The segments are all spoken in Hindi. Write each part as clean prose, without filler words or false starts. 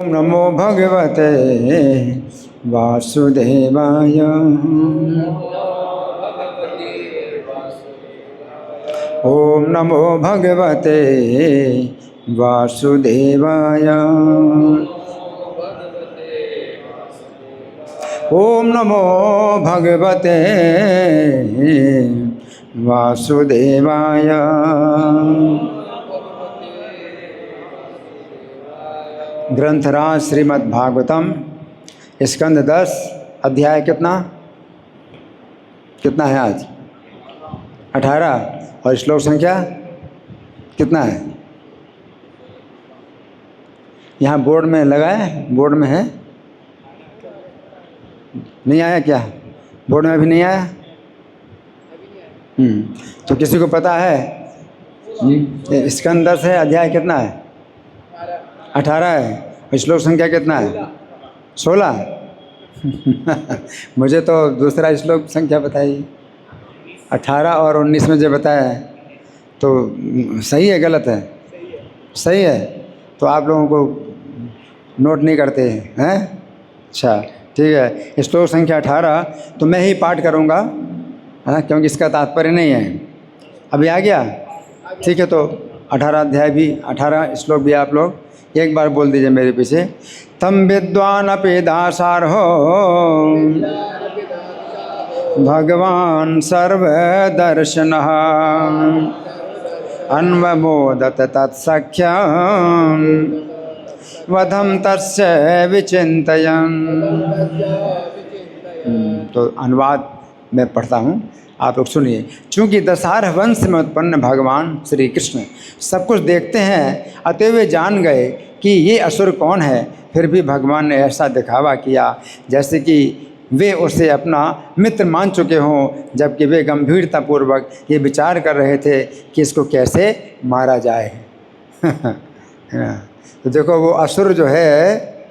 ओम नमो भगवते वासुदेवाय। ओम नमो भगवते वासुदेवाय। ओम नमो भगवते वासुदेवाय। ग्रंथराज श्रीमद् भागवतम स्कंद 10 अध्याय कितना है आज? 18 और श्लोक संख्या कितना है? यहाँ बोर्ड में लगा है, बोर्ड में है, नहीं आया क्या? बोर्ड में अभी नहीं आया? तो किसी को पता है? स्कंद 10 है, अध्याय कितना है? 18 है। श्लोक संख्या कितना है? 16। मुझे तो दूसरा श्लोक संख्या बताइए। 18 और 19 में जो बताया है तो सही है गलत है? सही है। तो आप लोगों को नोट नहीं करते हैं? अच्छा ठीक है। श्लोक संख्या 18 तो मैं ही पाठ करूँगा, है ना, क्योंकि इसका तात्पर्य नहीं है। अभी आ गया? ठीक है। तो 18 अध्याय भी 18 श्लोक भी आप लोग एक बार बोल दीजिए मेरे पीछे। तम विद्वान अपि दासार्हो भगवान सर्वदर्शनः अन्वमोदत तत्सख्यं वधम तस्य विचिन्तयन्। तो अनुवाद मैं पढ़ता हूँ, आप लोग सुनिए। चूँकि दशारह वंश में उत्पन्न भगवान श्री कृष्ण सब कुछ देखते हैं, अतएव वे जान गए कि ये असुर कौन है। फिर भी भगवान ने ऐसा दिखावा किया जैसे कि वे उसे अपना मित्र मान चुके हों, जबकि वे गंभीरतापूर्वक ये विचार कर रहे थे कि इसको कैसे मारा जाए। तो देखो, वो असुर जो है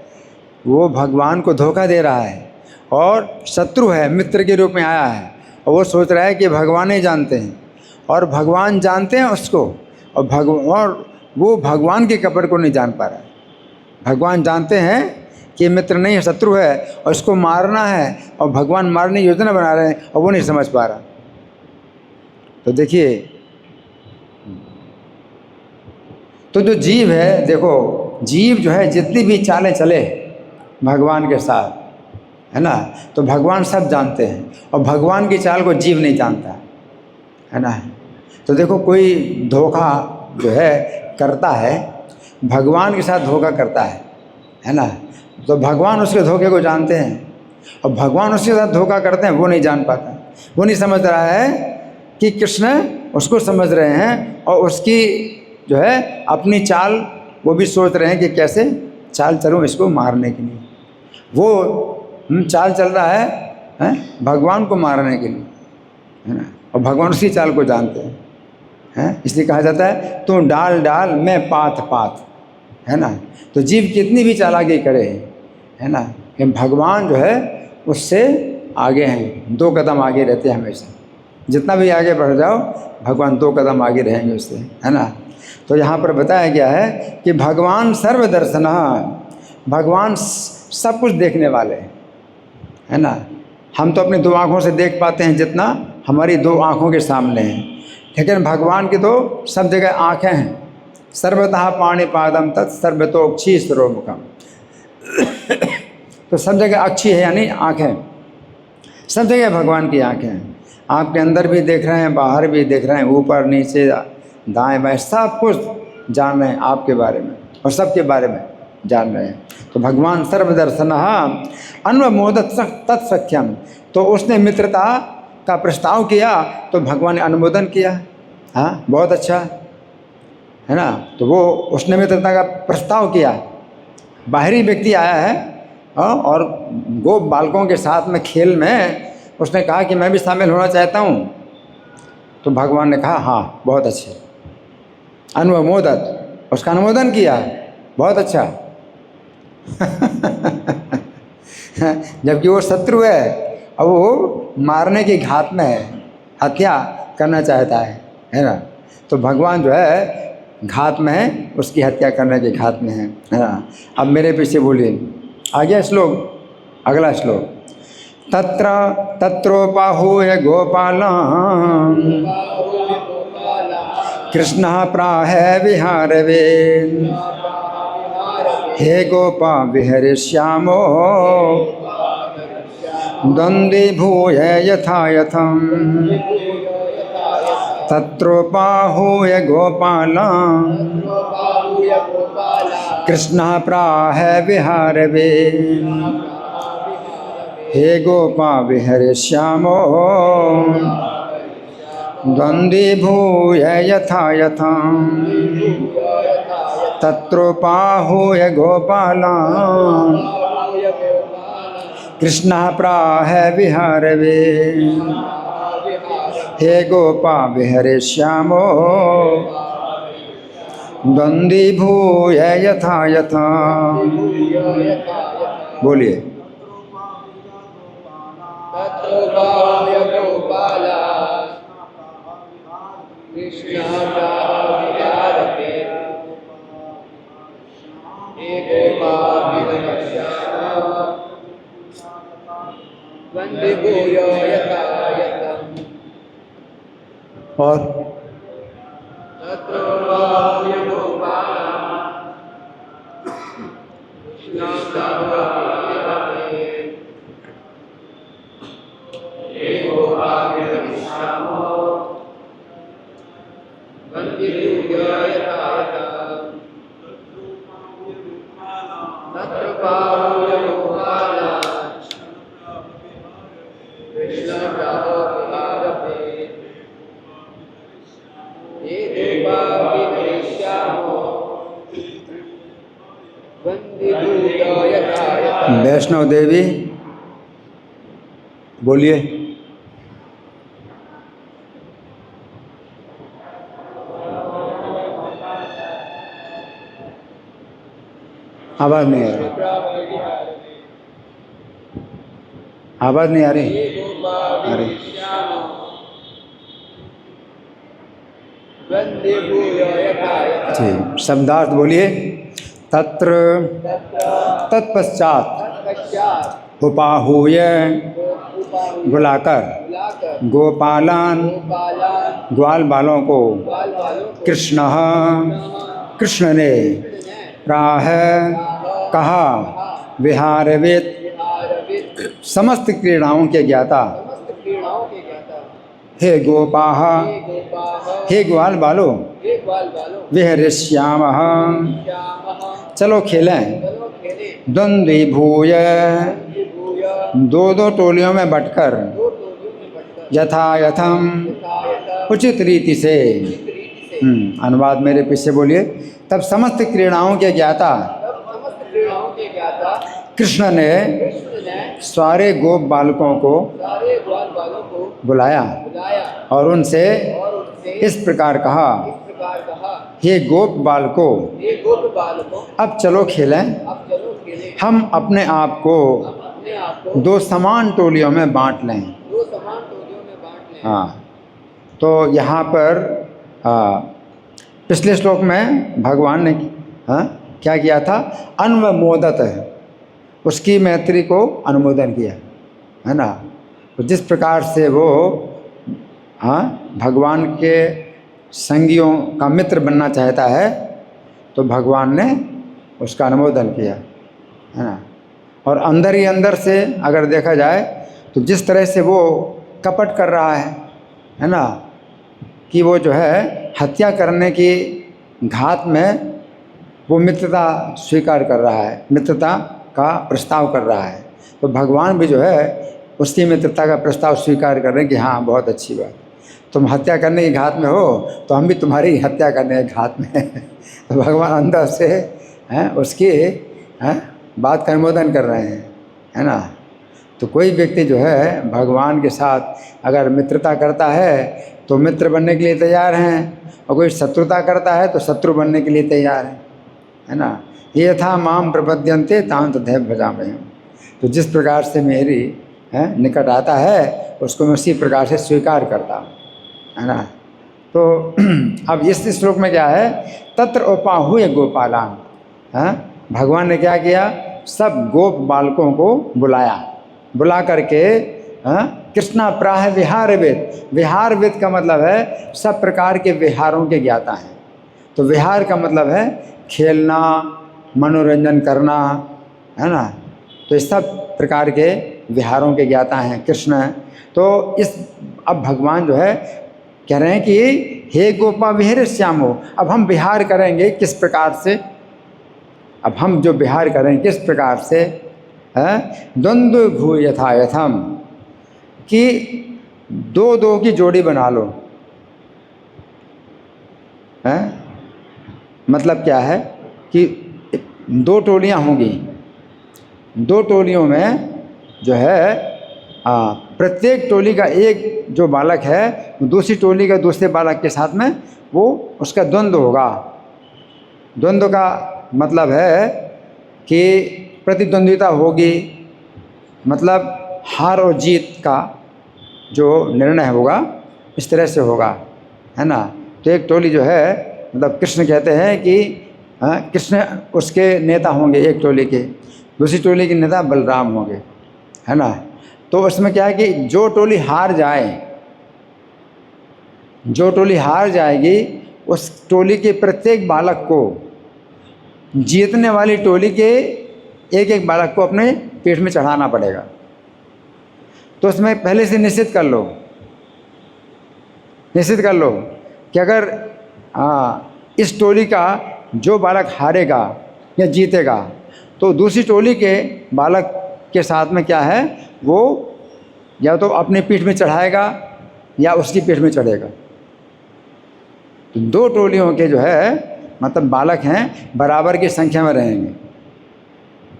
वो भगवान को धोखा दे रहा है और शत्रु है, मित्र के रूप में आया है, और वो सोच रहा है कि भगवान ही जानते हैं और भगवान जानते हैं उसको, और वो भगवान के कपट को नहीं जान पा रहा है। भगवान जानते हैं कि मित्र नहीं है, शत्रु है और इसको मारना है, और भगवान मारने की योजना बना रहे हैं और वो नहीं समझ पा रहा। तो देखिए, तो जो जीव है, देखो जीव जो है जितनी भी चालें चले भगवान के साथ, है ना, तो भगवान सब जानते हैं और भगवान की चाल को जीव नहीं जानता, है ना। तो देखो, कोई धोखा जो है करता है, भगवान के साथ धोखा करता है ना, तो भगवान उसके धोखे को जानते हैं और भगवान उसके साथ धोखा करते हैं, वो नहीं जान पाता। वो नहीं समझ रहा है कि कृष्ण उसको समझ रहे हैं और उसकी जो है अपनी चाल वो भी सोच रहे हैं कि कैसे चाल चलूँ इसको मारने के लिए। वो चाल चल रहा है भगवान को मारने के लिए, है ना, और भगवान उसी चाल को जानते हैं। इसलिए कहा जाता है तू डाल डाल मैं पात पात, है ना। तो जीव कितनी भी चालाकी करे, है ना, कि भगवान जो है उससे आगे हैं, 2 कदम आगे रहते हैं हमेशा। जितना भी आगे बढ़ जाओ भगवान 2 कदम आगे रहेंगे उससे, है ना। तो यहाँ पर बताया गया है कि भगवान सर्वदर्शन, भगवान सब कुछ देखने वाले हैं, है ना। हम तो अपनी 2 आँखों से देख पाते हैं जितना हमारी 2 आँखों के सामने है, लेकिन भगवान की तो सब जगह आँखें हैं। सर्वतः पाणिपादम तत् सर्वतोक्षी स्वरूपकम। तो सब जगह अक्षी है, यानी आँखें, सब जगह भगवान की आँखें हैं। आपके अंदर भी देख रहे हैं, बाहर भी देख रहे हैं, ऊपर नीचे दाएं बाएं सब कुछ जान रहे हैं आपके बारे में और सबके बारे में जान रहे हैं। तो भगवान सर्वदर्शन अन्वमोदत तत्सख्यम। तो उसने मित्रता का प्रस्ताव किया तो भगवान ने अनुमोदन किया। हाँ, बहुत अच्छा, है ना। तो वो उसने मित्रता का प्रस्ताव किया। बाहरी व्यक्ति आया है और गोप बालकों के साथ में खेल में उसने कहा कि मैं भी शामिल होना चाहता हूँ। तो भगवान ने कहा हाँ बहुत अच्छे, अनुमोदत, उसका अनुमोदन किया, बहुत अच्छा। जबकि वो शत्रु है और वो मारने की घात में है, हत्या करना चाहता है ना। तो भगवान जो है घात में है, उसकी हत्या करने के घात में है ना। अब मेरे पीछे बोलिए, आ गया श्लोक, अगला श्लोक। तत्र तत्रोपाहूय गोपालम् कृष्णः प्राह विहारवे हे गोपा विहरिष्यामो द्वन्द्वीभूय यथा यथम् तत्रोपाहूय गोपालम् कृष्णः प्राह विहारवे हे गोपा विहरिष्यामो द्वन्द्वीभूय यथा यथम् तत्रोपाहूय गोपालम् कृष्णः प्राह विहारवे हे गोपा विहरिष्यामो द्वन्द्वीभूय यथा यथा। बोलिए। और वैष्णव देवी बोलिए। आवाज नहीं आ रही, आवाज नहीं आ रही। अरे ठीक, शब्दार्थ बोलिए। तत्र तत्पश्चात उपाहूय बुलाकर गोपालान ग्वाल बालों को कृष्ण कृष्ण ने प्राह कहा विहारवेत समस्त क्रीड़ाओं के ज्ञाता हे गोपाः हे ग्वाल बालो विहरिष्यामः चलो खेलें द्वन्द्वीभूय दो दो टोलियों में बटकर यथा यथम उचित रीति से। अनुवाद मेरे पीछे बोलिए। तब समस्त क्रीड़ाओं के ज्ञाता कृष्ण ने सारे गोप बालकों को बुलाया और उनसे इस प्रकार कहा, हे गोप बालकों अब चलो खेलें। हम अपने आप को दो समान टोलियों में बांट लें। हाँ, तो यहाँ पर पिछले श्लोक में भगवान ने क्या किया था? अनुमोदत है, उसकी मैत्री को अनुमोदन किया है ना। तो जिस प्रकार से वो भगवान के संगियों का मित्र बनना चाहता है तो भगवान ने उसका अनुमोदन किया है ना। और अंदर ही अंदर से अगर देखा जाए तो जिस तरह से वो कपट कर रहा है ना, कि वो जो है हत्या करने की घात में वो मित्रता स्वीकार कर रहा है, मित्रता का प्रस्ताव कर रहा है, तो भगवान भी जो है उसकी मित्रता का प्रस्ताव स्वीकार कर रहे हैं कि हाँ बहुत अच्छी बात, तुम हत्या करने की घात में हो तो हम भी तुम्हारी हत्या करने की घात में हैं। तो भगवान अंदर से उसकी बात का अनुमोदन कर रहे हैं, है ना। तो कोई व्यक्ति जो है भगवान के साथ अगर मित्रता करता है तो मित्र बनने के लिए तैयार हैं, और कोई शत्रुता करता है तो शत्रु बनने के लिए तैयार है ना। ये था माम प्रपद्यन्ते तां तथैव भजामहे। तो जिस प्रकार से मेरी निकट आता है उसको मैं उसी प्रकार से स्वीकार करता हूँ, है ना। तो अब इस श्लोक में क्या है, तत्र उपाहुय गोपालान, हाँ, भगवान ने क्या किया, सब गोप बालकों को बुलाया, बुला करके कृष्णा प्राह विहारविद, विहारविद का मतलब है सब प्रकार के विहारों के ज्ञाता हैं। तो विहार का मतलब है खेलना, मनोरंजन करना, है ना। तो इस सब प्रकार के विहारों के ज्ञाता हैं कृष्ण। तो इस अब भगवान जो है कह रहे हैं कि हे गोपा विहर श्यामो, अब हम विहार करेंगे किस प्रकार से, अब हम जो विहार करेंगे किस प्रकार से है, द्वंद्व भू यथा यथम, कि दो दो की जोड़ी बना लो, है। मतलब क्या है कि दो टोलियां होंगी, दो टोलियों में जो है प्रत्येक टोली का एक जो बालक है दूसरी टोली का दूसरे बालक के साथ में वो उसका द्वंद्व होगा। द्वंद्व का मतलब है कि प्रतिद्वंद्विता होगी, मतलब हार और जीत का जो निर्णय होगा इस तरह से होगा, है ना। तो एक टोली जो है, मतलब कृष्ण कहते हैं कि कृष्ण उसके नेता होंगे एक टोली के, दूसरी टोली के नेता बलराम होंगे, है ना। तो उसमें क्या है कि जो टोली हार जाए, जो टोली हार जाएगी उस टोली के प्रत्येक बालक को जीतने वाली टोली के एक एक बालक को अपने पीठ में चढ़ाना पड़ेगा। तो उसमें पहले से निश्चित कर लो, निश्चित कर लो कि अगर इस टोली का जो बालक हारेगा या जीतेगा तो दूसरी टोली के बालक के साथ में क्या है, वो या तो अपनी पीठ में चढ़ाएगा या उसकी पीठ में चढ़ेगा। तो दो टोलियों के जो है मतलब बालक हैं बराबर की संख्या में रहेंगे,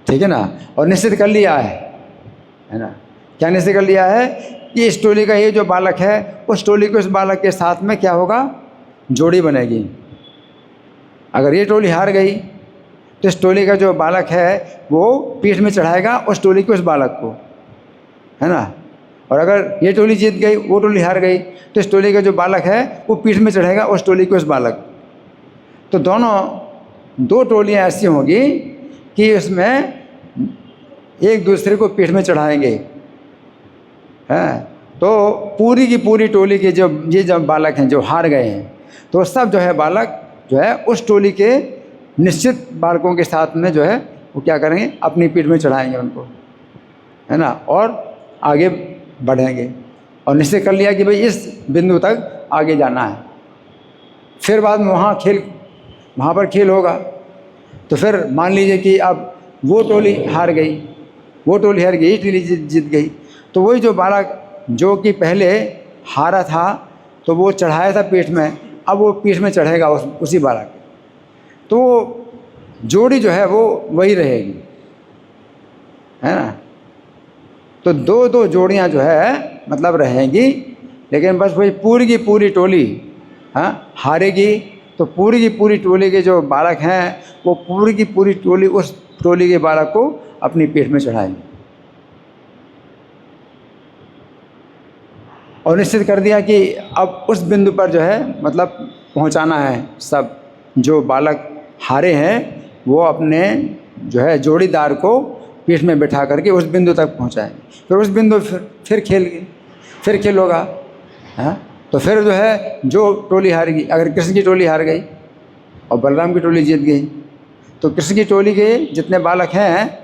ठीक है ना। और निश्चित कर लिया है ना। क्या निश्चित कर लिया है कि इस टोली का ये जो बालक है उस टोली को इस बालक के साथ में क्या होगा, जोड़ी बनेगी। अगर ये टोली हार गई तो इस टोली का जो बालक है वो पीठ में चढ़ाएगा उस टोली को, उस बालक को, है ना। और अगर ये टोली जीत गई, वो टोली हार गई, तो इस टोली का जो बालक है वो पीठ में चढ़ेगा उस टोली को, उस बालक। तो दोनों दो टोलियां ऐसी होंगी कि उसमें एक दूसरे को पीठ में चढ़ाएंगे, हैं। तो पूरी की पूरी टोली के जो ये जब बालक हैं जो हार गए हैं, तो सब जो है बालक जो है उस टोली के निश्चित बालकों के साथ में जो है वो क्या करेंगे, अपनी पीठ में चढ़ाएंगे उनको, है ना, और आगे बढ़ेंगे। और निश्चय कर लिया कि भाई इस बिंदु तक आगे जाना है। फिर बाद में वहाँ पर खेल होगा। तो फिर मान लीजिए कि अब वो टोली हार गई, वो टोली हार गई, ये टोली जीत गई, तो वही जो बालक जो कि पहले हारा था तो वो चढ़ाया था पीठ में, अब वो पीठ में चढ़ेगा उसी बालक। तो जोड़ी जो है वो वही रहेगी, है ना। तो दो दो जोड़ियां जो है मतलब रहेंगी, लेकिन बस वही पूरी की पूरी टोली हारेगी तो पूरी की पूरी टोली के जो बालक हैं वो पूरी की पूरी टोली उस टोली के बालक को अपनी पीठ में चढ़ाएंगे। और निश्चित कर दिया कि अब उस बिंदु पर जो है मतलब पहुंचाना है, सब जो बालक हारे हैं वो अपने जो है जोड़ीदार को पीठ में बैठा करके उस बिंदु तक पहुंचाएंगे। फिर उस बिंदु फिर खेल होगा, हाँ। तो फिर जो है जो टोली हारेगी, अगर कृष्ण की टोली हार गई और बलराम की टोली जीत गई, तो कृष्ण की टोली के जितने बालक हैं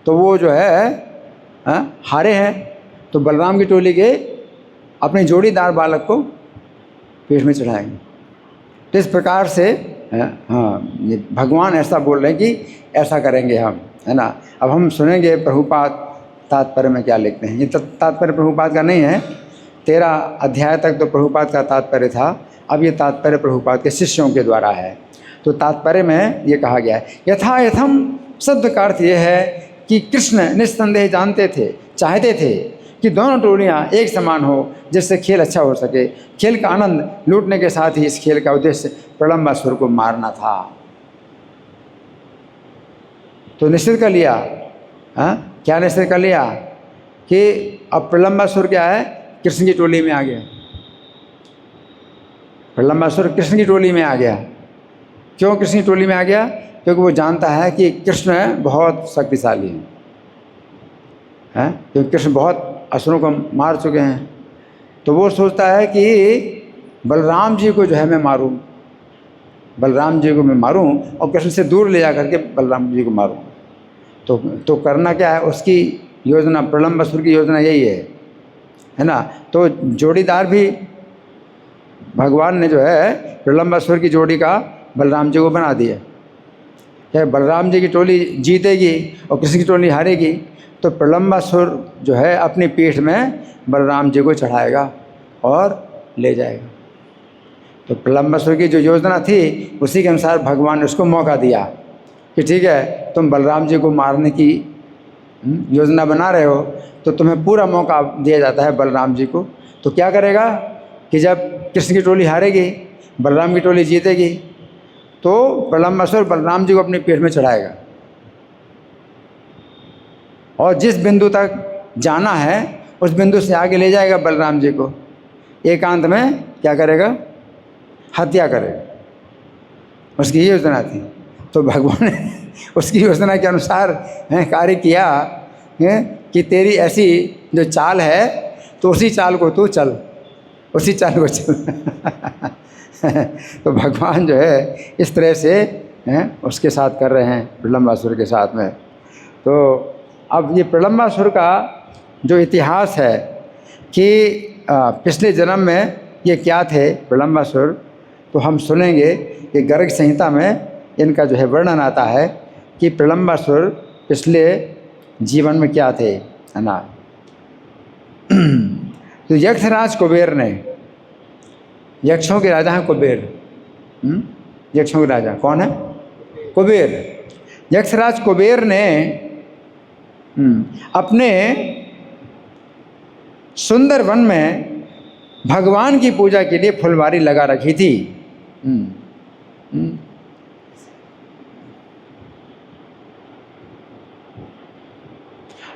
तो वो जो है हारे हैं, तो बलराम की टोली के अपने जोड़ीदार बालक को पीठ में चढ़ाएंगे। तो इस प्रकार से ये भगवान ऐसा बोल रहे हैं कि ऐसा करेंगे हम, है ना। अब हम सुनेंगे प्रभुपाद तात्पर्य में क्या लिखते हैं। ये तात्पर्य प्रभुपाद का नहीं है, 13 अध्याय तक तो प्रभुपाद का तात्पर्य था, अब ये तात्पर्य प्रभुपाद के शिष्यों के द्वारा है। तो तात्पर्य में ये कहा गया है, यथा यथम शब्द का अर्थ ये है कि कृष्ण निस्संदेह जानते थे, चाहते थे कि दोनों टोलियां एक समान हो जिससे खेल अच्छा हो सके। खेल का आनंद लूटने के साथ ही इस खेल का उद्देश्य प्रलंबासुर को मारना था। तो निश्चित कर लिया, क्या निश्चित कर लिया कि अब प्रलंबासुर क्या है, कृष्ण की टोली में आ गया। प्रलंबासुर कृष्ण की टोली में आ गया। क्यों कृष्ण की टोली में आ गया? क्योंकि वो जानता है कि कृष्ण बहुत शक्तिशाली हैं, क्योंकि कृष्ण बहुत असुरों को मार चुके हैं। तो वो सोचता है कि बलराम जी को जो है मैं मारूं, बलराम जी को मैं मारूं और कृष्ण से दूर ले जा करके बलराम जी को मारूं। तो करना क्या है, उसकी योजना, प्रलंबासुर की योजना यही है ना। तो जोड़ीदार भी भगवान ने जो है प्रलंबासुर की जोड़ी का बलराम जी को बना दिया। क्या बलराम जी की टोली जीतेगी और कृष्ण की टोली हारेगी, तो प्रलंबासुर जो है अपनी पीठ में बलराम जी को चढ़ाएगा और ले जाएगा। तो प्रलंबासुर की जो योजना थी उसी के अनुसार भगवान ने उसको मौका दिया कि ठीक है, तुम बलराम जी को मारने की योजना बना रहे हो, तो तुम्हें पूरा मौका दिया जाता है बलराम जी को। तो क्या करेगा कि जब कृष्ण की टोली हारेगी, बलराम की टोली जीतेगी, तो प्रलंबासुर बलराम जी को अपनी पीठ में चढ़ाएगा और जिस बिंदु तक जाना है उस बिंदु से आगे ले जाएगा बलराम जी को। एकांत में क्या करेगा? हत्या करेगा। उसकी ये योजना थी। तो भगवान ने उसकी योजना के अनुसार कार्य किया कि तेरी ऐसी जो चाल है तो उसी चाल को तू चल, उसी चाल को चल। तो भगवान जो है इस तरह से उसके साथ कर रहे हैं, प्रलंबासुर के साथ में। तो अब ये प्रलंबासुर का जो इतिहास है कि पिछले जन्म में ये क्या थे प्रलंबासुर, तो हम सुनेंगे कि गर्ग संहिता में इनका जो है वर्णन आता है कि प्रलंबासुर पिछले जीवन में क्या थे, है ना। तो यक्षराज कुबेर ने, यक्षों के राजा हैं कुबेर, यक्षों के राजा कौन है? कुबेर। यक्षराज कुबेर ने अपने सुंदर वन में भगवान की पूजा के लिए फुलवारी लगा रखी थी।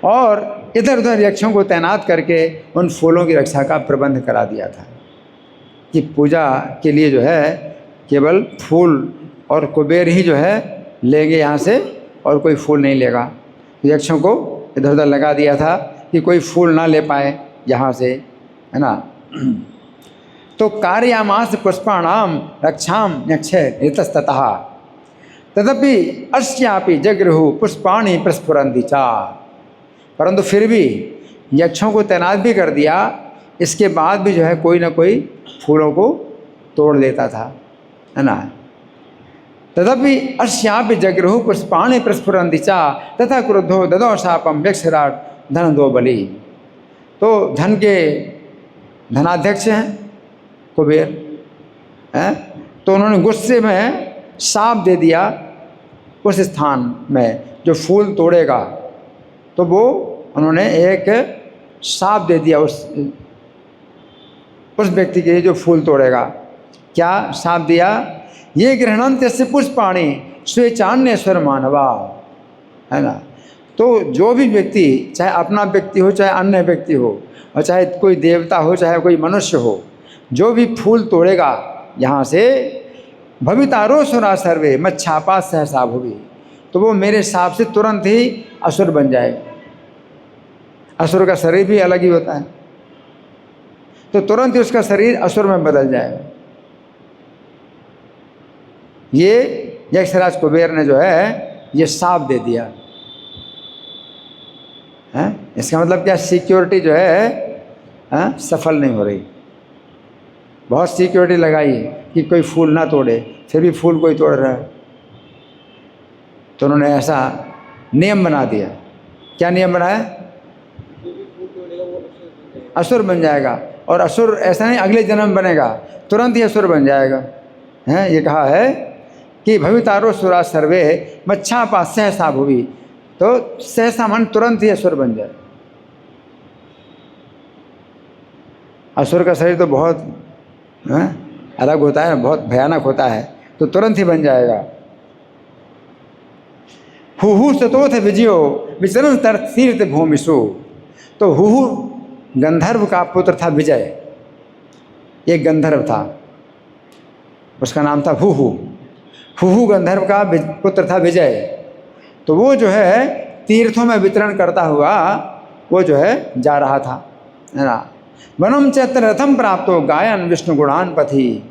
और इधर उधर यक्षों को तैनात करके उन फूलों की रक्षा का प्रबंध करा दिया था कि पूजा के लिए जो है केवल फूल और कुबेर ही जो है लेंगे यहाँ से, और कोई फूल नहीं लेगा। यक्षों को इधर उधर लगा दिया था कि कोई फूल ना ले पाए यहाँ से, है ना। तो कार्यामास पुष्पाणाम रक्षाम यक्ष ऋतस्ततः तदपि अस्यापि जगृहु पुष्पाणि प्रस्फुरन्ति चा। परंतु फिर भी यक्षों को तैनात भी कर दिया, इसके बाद भी जो है कोई ना कोई फूलों को तोड़ लेता था, है ना। तदपि अस्यापि जगृहु पुष्पाणि प्रस्फुरन्ति चा तथा क्रुद्धो ददौ शापम यक्षराट धन दो बलि। तो धन के धनाध्यक्ष हैं कुबेर, हैं, तो उन्होंने गुस्से में शाप दे दिया उस स्थान में जो फूल तोड़ेगा, तो वो उन्होंने एक शाप दे दिया उस व्यक्ति के लिए जो फूल तोड़ेगा। क्या शाप दिया? ये गृहणंत से पुष्पाणि स्वेचान्यस्वर मानवा, है ना। तो जो भी व्यक्ति, चाहे अपना व्यक्ति हो चाहे अन्य व्यक्ति हो, और चाहे कोई देवता हो चाहे कोई मनुष्य हो, जो भी फूल तोड़ेगा यहाँ से, भवितारो सुरा सर्वे मच्छापा सहसा भुवि, तो वो मेरे शाप से तुरंत ही असुर बन जाएगा। असुर का शरीर भी अलग ही होता है, तो तुरंत ही उसका शरीर असुर में बदल जाएगा। ये यक्षराज कुबेर ने जो है ये शाप दे दिया है। इसका मतलब क्या? सिक्योरिटी जो है सफल नहीं हो रही। बहुत सिक्योरिटी लगाई कि कोई फूल ना तोड़े, फिर भी फूल कोई तोड़ रहा है। तो उन्होंने ऐसा नियम बना दिया। क्या नियम बनाया? असुर बन जाएगा। और असुर ऐसा नहीं अगले जन्म बनेगा, तुरंत ही असुर बन जाएगा, है। ये कहा है कि भवितारो सुरा सर्वे मच्छापा सहसा भुवि, तो सहसा मन तुरंत ही असुर बन जाए। असुर का शरीर तो बहुत अलग होता है, बहुत भयानक होता है, तो तुरंत ही बन जाएगा। हुहु सतोथ विजयो विचरण तीर्थ भूमिषु, तो हुहु गंधर्व का पुत्र था विजय, एक गंधर्व था। उसका नाम था हुहु। हुहु गंधर्व का पुत्र था विजय। तो वो जो है तीर्थों में वितरण करता हुआ वो जो है जा रहा था, है ना। वनम चैत्र रथम प्राप्त हो गायन विष्णु गुणान पथि।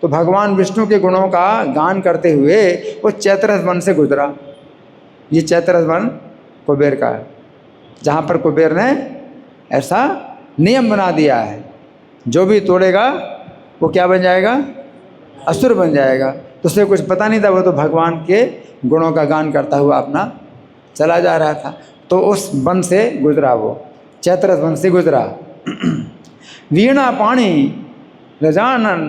तो भगवान विष्णु के गुणों का गान करते हुए वो चैत्ररथ वन से गुजरा। ये चैत्ररथ वन कुबेर का है, जहाँ पर कुबेर ने ऐसा नियम बना दिया है, जो भी तोड़ेगा वो क्या बन जाएगा, असुर बन जाएगा। तो उसे कुछ पता नहीं था, वो तो भगवान के गुणों का गान करता हुआ अपना चला जा रहा था। तो उस वन से गुजरा, वो चैत्ररथ वन से गुजरा। वीणा पाणी रजानन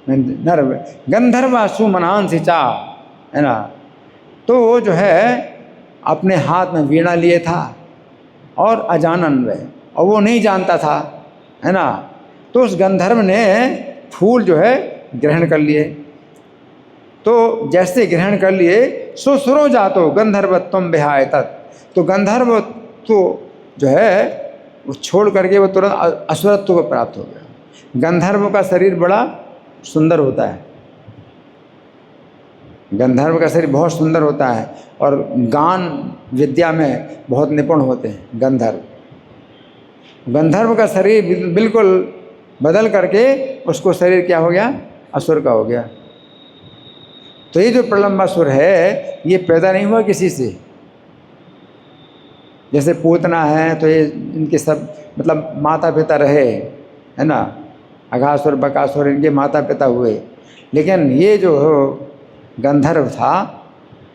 नर गंधर्वा सुमनान सिचा, है ना। तो वो जो है अपने हाथ में वीणा लिए था और अजानन में, और वो नहीं जानता था, है ना। तो उस गंधर्व ने फूल जो है ग्रहण कर लिए। तो जैसे ग्रहण कर लिए सुसुरो जातो गंधर्वत्वम विहाय तत्। तो गंधर्व तो जो है वो छोड़ करके वो तुरंत असुरत्व को प्राप्त हो गया। गंधर्व का शरीर बड़ा सुंदर होता है, गंधर्व का शरीर बहुत सुंदर होता है और गान विद्या में बहुत निपुण होते हैं गंधर्व। गंधर्व का शरीर बिल्कुल बदल करके उसको शरीर क्या हो गया, असुर का हो गया। तो ये जो प्रलंबासुर है ये पैदा नहीं हुआ किसी से। जैसे पूतना है तो ये इनके सब मतलब माता पिता रहे, है ना। अघासुर बकासुर इनके माता पिता हुए। लेकिन ये जो गंधर्व था,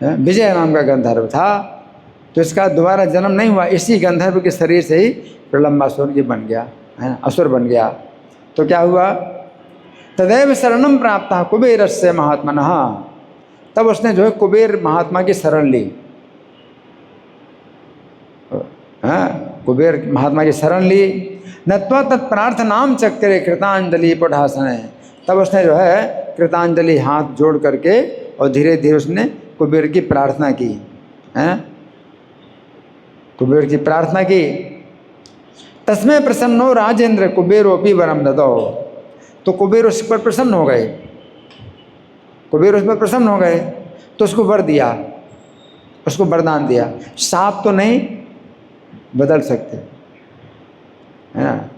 विजय नाम का गंधर्व था, तो इसका दोबारा जन्म नहीं हुआ। इसी गंधर्व के शरीर से ही प्रलंबासुर ये बन गया, है ना, असुर बन गया। तो क्या हुआ, तदैव शरणम प्राप्त कुबेरस्य महात्मनः। तब उसने जो है कुबेर महात्मा की शरण ली, हाँ, कुबेर महात्मा की शरण ली। नत्वा तत्प्रार्थनाम चक्रे कृतांजलि पढ़ासन। तब उसने जो है कृतांजलि हाथ जोड़ करके और धीरे धीरे उसने कुबेर की प्रार्थना की, हैं, कुबेर की प्रार्थना की। तस्मै प्रसन्नो राजेंद्र कुबेरोपि वरम ददौ। तो कुबेर उस पर प्रसन्न हो गए, कुबेर उस पर प्रसन्न हो गए तो उसको वर दिया, उसको वरदान दिया। सांप तो नहीं बदल सकते, है ना।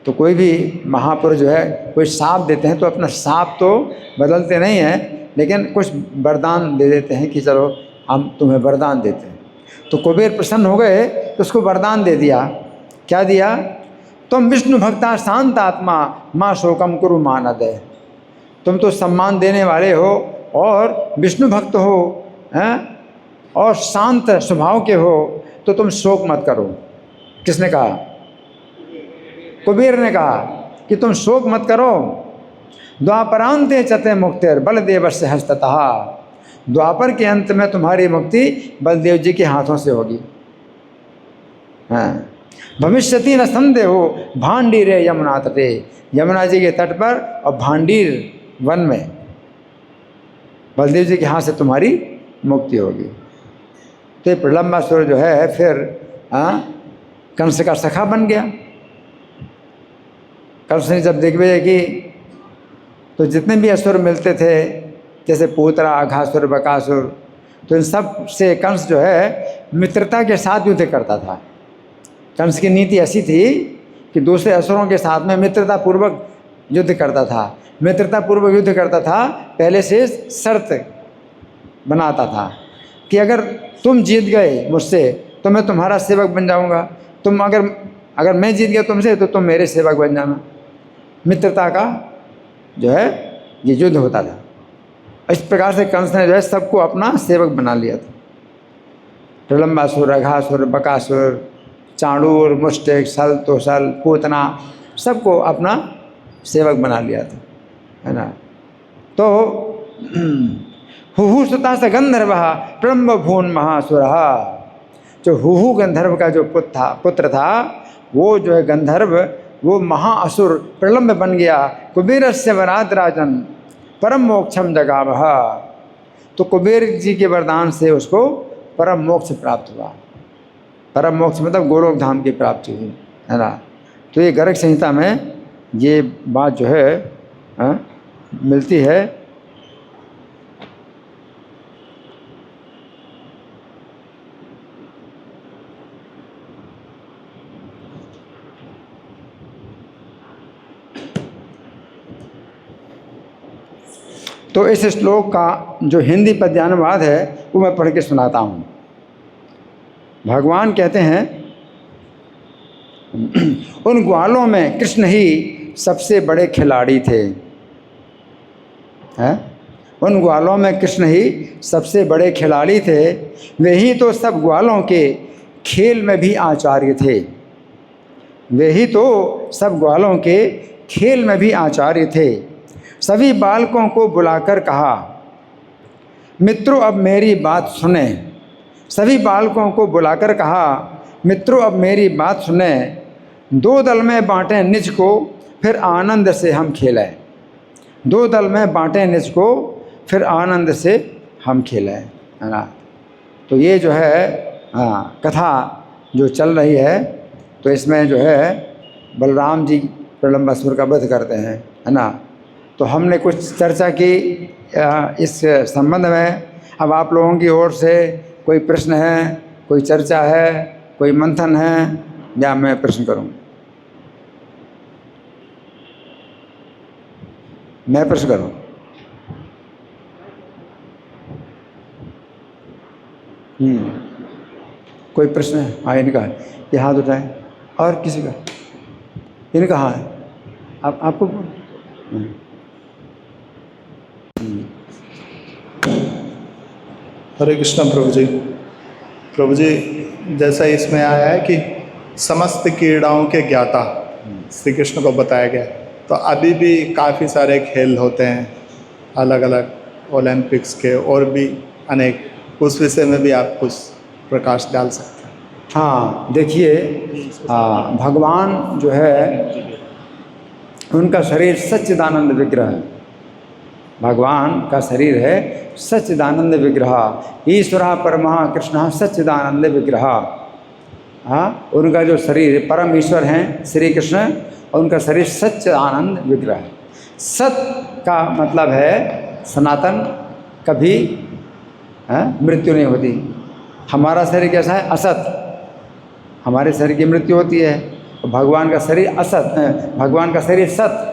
तो कोई भी महापुरुष जो है कोई सांप देते हैं तो अपना सांप तो बदलते नहीं हैं, लेकिन कुछ वरदान दे देते हैं कि चलो हम तुम्हें वरदान देते हैं। तो कुबेर प्रसन्न हो गए तो उसको वरदान दे दिया। क्या दिया, तुम विष्णु भक्ता शांत आत्मा माँ शोकम कुरु मानद। तुम तो सम्मान देने वाले हो और विष्णु भक्त हो, हैं, और शांत स्वभाव के हो, तो तुम शोक मत करो। किसने कहा, कुबेर ने कहा कि तुम शोक मत करो। द्वापरांते चते मुक्तिर बलदेव से हस्ततः। द्वापर के अंत में तुम्हारी मुक्ति बलदेव जी के हाथों से होगी। हाँ, भविष्यति न संदेह हो भांडीर यमुना तटे। यमुना जी के तट पर और भांडीर वन में बलदेव जी के हाथ से तुम्हारी मुक्ति होगी। तो ये प्रलंबासुर जो है फिर कंस का सखा बन गया। कंस ने जब दिग्विजय की तो जितने भी असुर मिलते थे, जैसे पूतरा अघासुर बकासुर, तो इन सब से कंस जो है मित्रता के साथ युद्ध करता था। कंस की नीति ऐसी थी कि दूसरे असुरों के साथ में मित्रता पूर्वक युद्ध करता था। मित्रता पूर्वक युद्ध करता था, पहले से शर्त बनाता था कि अगर तुम जीत गए मुझसे तो मैं तुम्हारा सेवक बन जाऊंगा, तुम अगर मैं जीत गया तुमसे तो तुम मेरे सेवक बन जाना। मित्रता का जो है ये युद्ध होता था। इस प्रकार से कंस ने जो है सबको अपना सेवक बना लिया था। प्रलंबासुर, अघासुर, बकासुर, चाणूर, मुष्टिक, सल, तोसल, पूतना, सबको अपना सेवक बना लिया था, है ना। तो हुहु सुता स गंधर्व प्रलम्ब भून महासुर। जो हुहु गंधर्व का जो पुत्र था वो जो है गंधर्व, वो महाअसुर प्रलम्ब बन गया। कुबेर से वरात राजन परम मोक्षम जगावह। तो कुबेर जी के वरदान से उसको परम मोक्ष प्राप्त हुआ। परम मोक्ष मतलब गोलोक धाम की प्राप्ति हुई, है ना। तो ये गर्ग संहिता में ये बात जो है मिलती है। तो इस श्लोक का जो हिंदी पद्यानुवाद है वो मैं पढ़ के सुनाता हूँ। भगवान कहते हैं, उन ग्वालों में कृष्ण ही सबसे बड़े खिलाड़ी थे। हैं? उन ग्वालों में कृष्ण ही सबसे बड़े खिलाड़ी थे, वे ही तो सब ग्वालों के खेल में भी आचार्य थे। वे ही तो सब ग्वालों के खेल में भी आचार्य थे। सभी बालकों को बुलाकर कहा, मित्रों अब मेरी बात सुने। सभी बालकों को बुलाकर कहा, मित्रों अब मेरी बात सुने। दो दल में बांटें निज को, फिर आनंद से हम खेलें। दो दल में बांटें निज को, फिर आनंद से हम खेलें, है ना। तो ये जो है कथा जो चल रही है, तो इसमें जो है बलराम जी प्रलंबासुर का वध करते हैं, है ना। तो हमने कुछ चर्चा की इस संबंध में। अब आप लोगों की ओर से कोई प्रश्न है, कोई चर्चा है, कोई मंथन है, या मैं प्रश्न करूं? मैं प्रश्न करूं? कोई प्रश्न है? हाँ, इनका है, ये हाथ उठाएं। और किसी का? इनका हाँ है, आपको हरे कृष्ण प्रभु जी। प्रभु जी, जैसा इसमें आया है कि समस्त क्रीड़ाओं के ज्ञाता श्री कृष्ण को बताया गया, तो अभी भी काफ़ी सारे खेल होते हैं अलग अलग ओलंपिक्स के, और भी अनेक, उस विषय में भी आप कुछ प्रकाश डाल सकते हैं? हाँ, देखिए, भगवान जो है उनका शरीर सच्चिदानंद विग्रह है। भगवान का शरीर है सच्चिदानंद विग्रह। ईश्वरः परमः कृष्णः सच्चिदानंद विग्रह। हाँ, उनका जो शरीर, परम ईश्वर हैं श्री कृष्ण, और उनका शरीर सच्चिदानंद विग्रह है। सत का मतलब है सनातन, कभी मृत्यु नहीं होती। हमारा शरीर कैसा है? असत। हमारे शरीर की मृत्यु होती है। भगवान का शरीर असत है, भगवान का शरीर सत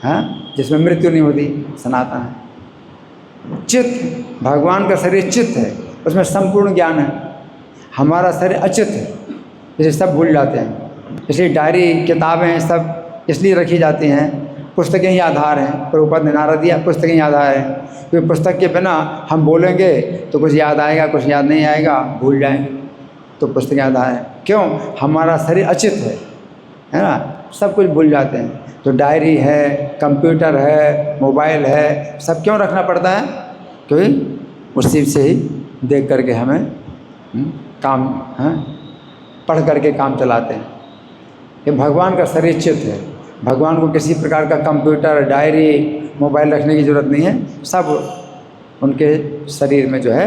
है, जिसमें मृत्यु नहीं होती, सनातन है। चित्त, भगवान का शरीर चित्त है, उसमें संपूर्ण ज्ञान है। हमारा शरीर अचित्त है, इसे सब भूल जाते हैं। इसलिए डायरी, किताबें सब इसलिए रखी जाती हैं, पुस्तकें ही आधार हैं। प्रभुपाद ने नारा दिया, पुस्तकें ही आधार हैं, क्योंकि पुस्तक के बिना हम बोलेंगे तो कुछ याद आएगा, कुछ याद नहीं आएगा, भूल जाएंगे। तो पुस्तकें आधार हैं। क्यों? हमारा शरीर अचित्त है ना, सब कुछ भूल जाते हैं। तो डायरी है, कंप्यूटर है, मोबाइल है, सब क्यों रखना पड़ता है? क्योंकि उसी से ही देख करके हमें काम पढ़ करके काम चलाते हैं। ये भगवान का शरीर चित्त है। भगवान को किसी प्रकार का कंप्यूटर, डायरी, मोबाइल रखने की ज़रूरत नहीं है। सब उनके शरीर में जो है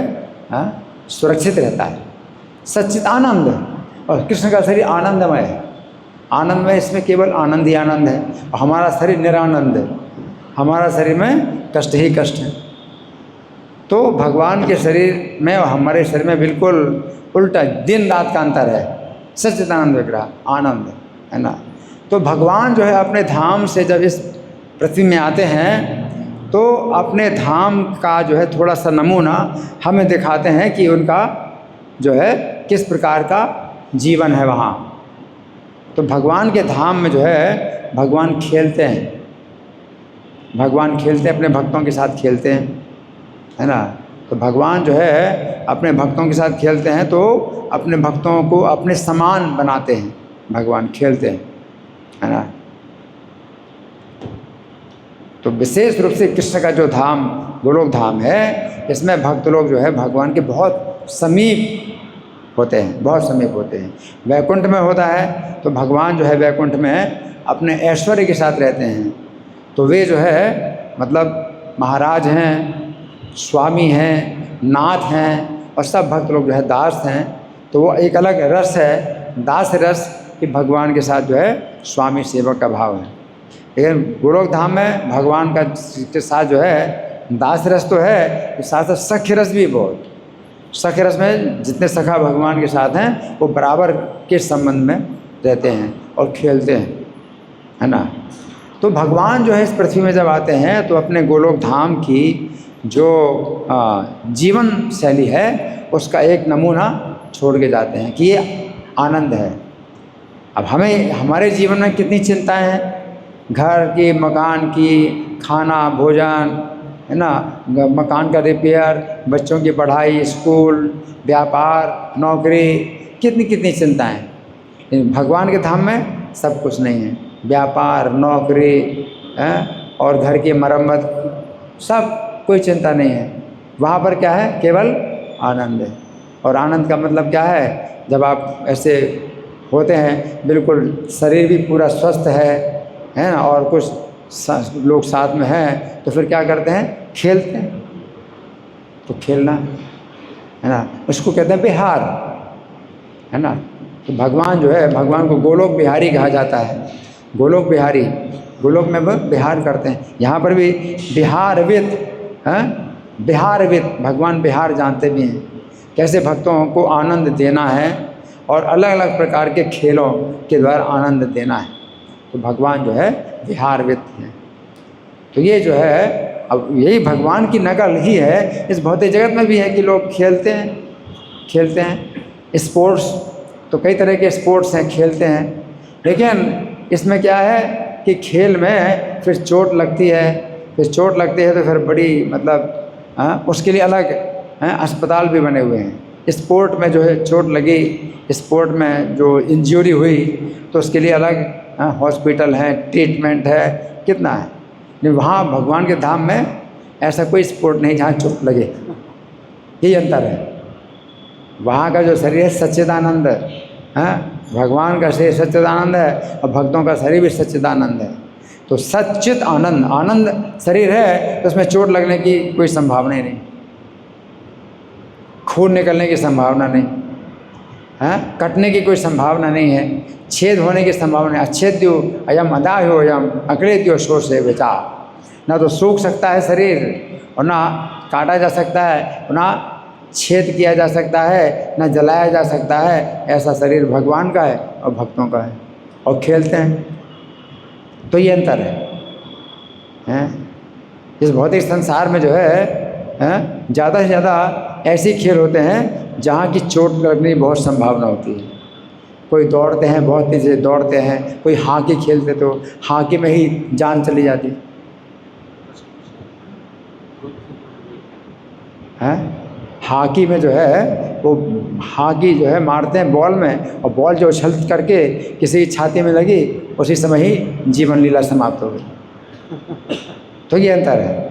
सुरक्षित रहता है। सच्चिदानंद, और कृष्ण का शरीर आनंदमय है। आनंदमय, इसमें केवल आनंद ही आनंद है। और हमारा शरीर निरानंद है, हमारा शरीर में कष्ट ही कष्ट है। तो भगवान के शरीर में और हमारे शरीर में बिल्कुल उल्टा, दिन रात का अंतर है। सच्चिदानंद विग्रह, आनंद, है ना। तो भगवान जो है अपने धाम से जब इस पृथ्वी में आते हैं, तो अपने धाम का जो है थोड़ा सा नमूना हमें दिखाते हैं कि उनका जो है किस प्रकार का जीवन है वहाँ। तो भगवान के धाम में जो है भगवान खेलते हैं, भगवान खेलते हैं, अपने भक्तों के साथ खेलते हैं, है ना। तो भगवान जो है अपने भक्तों के साथ खेलते हैं, तो अपने भक्तों को अपने समान बनाते हैं, भगवान खेलते हैं, है ना। तो विशेष रूप से कृष्ण का जो धाम गोलोक धाम है, इसमें भक्त लोग जो है भगवान के बहुत समीप होते हैं, बहुत समीप होते हैं। वैकुंठ में होता है तो भगवान जो है वैकुंठ में अपने ऐश्वर्य के साथ रहते हैं। तो वे जो है मतलब महाराज हैं, स्वामी हैं, नाथ हैं, और सब भक्त लोग जो है दास हैं। तो वो एक अलग रस है, दास रस, कि भगवान के साथ जो है स्वामी सेवक का भाव है। लेकिन गोलोक धाम में भगवान का के साथ जो है दास रस तो है, साथ साथ सख्य रस भी बहुत। सख्य रस में जितने सखा भगवान के साथ हैं वो बराबर के संबंध में रहते हैं और खेलते हैं, है ना। तो भगवान जो है इस पृथ्वी में जब आते हैं तो अपने गोलोक धाम की जो जीवन शैली है उसका एक नमूना छोड़ के जाते हैं कि ये आनंद है। अब हमें हमारे जीवन में कितनी चिंताएं हैं, घर की, मकान की, खाना, भोजन, है ना, मकान का रिपेयर, बच्चों की पढ़ाई, स्कूल, व्यापार, नौकरी, कितनी कितनी चिंताएं। लेकिन भगवान के धाम में सब कुछ नहीं है, व्यापार, नौकरी है और घर की मरम्मत, सब कोई चिंता नहीं है। वहाँ पर क्या है, केवल आनंद है। और आनंद का मतलब क्या है, जब आप ऐसे होते हैं बिल्कुल शरीर भी पूरा स्वस्थ है ना, और कुछ लोग साथ में हैं तो फिर क्या करते हैं, खेलते हैं। तो खेलना है ना, उसको कहते हैं बिहार, है ना। तो भगवान जो है, भगवान को गोलोक बिहारी कहा जाता है। गोलोक बिहारी, गोलोक में वो बिहार करते हैं। यहाँ पर भी बिहारवित हैं, बिहारवित, भगवान बिहार जानते भी हैं कैसे भक्तों को आनंद देना है और अलग अलग प्रकार के खेलों के द्वारा आनंद देना है। तो भगवान जो है विहारवित हैं। तो ये जो है, अब यही भगवान की नकल ही है इस भौतिक जगत में भी है कि लोग खेलते हैं। स्पोर्ट्स तो कई तरह के स्पोर्ट्स हैं, खेलते हैं, लेकिन इसमें क्या है कि खेल में फिर चोट लगती है, फिर चोट लगती है तो फिर बड़ी मतलब उसके लिए अलग अस्पताल भी बने हुए हैं। स्पोर्ट में जो है चोट लगी, स्पोर्ट में जो इंजरी हुई तो उसके लिए अलग हॉस्पिटल है, ट्रीटमेंट है, कितना है। लेकिन वहाँ भगवान के धाम में ऐसा कोई स्पोर्ट नहीं जहाँ चोट लगे, यही अंतर है। वहाँ का जो शरीर है सच्चिदानंद है, भगवान का शरीर सच्चिदानंद है और भक्तों का शरीर भी सच्चिदानंद है। तो सच्चित आनंद, आनंद शरीर है तो उसमें चोट लगने की कोई संभावना ही नहीं, खून निकलने की संभावना नहीं है, कटने की कोई संभावना नहीं है, छेद होने की संभावना है। अच्छेद्यो अयम अदाह्यो अयम अक्लेद्यो शोष से बेचा। ना तो सूख सकता है शरीर और ना काटा जा सकता है, ना छेद किया जा सकता है, ना जलाया जा सकता है। ऐसा शरीर भगवान का है और भक्तों का है, और खेलते हैं। तो ये अंतर है। इस भौतिक संसार में जो है ज़्यादा से ज़्यादा ऐसे खेल होते हैं जहाँ की चोट लगने की बहुत संभावना होती है। कोई दौड़ते हैं, बहुत तेज़ दौड़ते हैं, कोई हॉकी खेलते तो हॉकी में ही जान चली जाती है। हॉकी में जो है वो हॉकी जो है मारते हैं बॉल में, और बॉल जो उछल करके किसी की छाती में लगी उसी समय ही जीवन लीला समाप्त हो गई। तो ये अंतर है।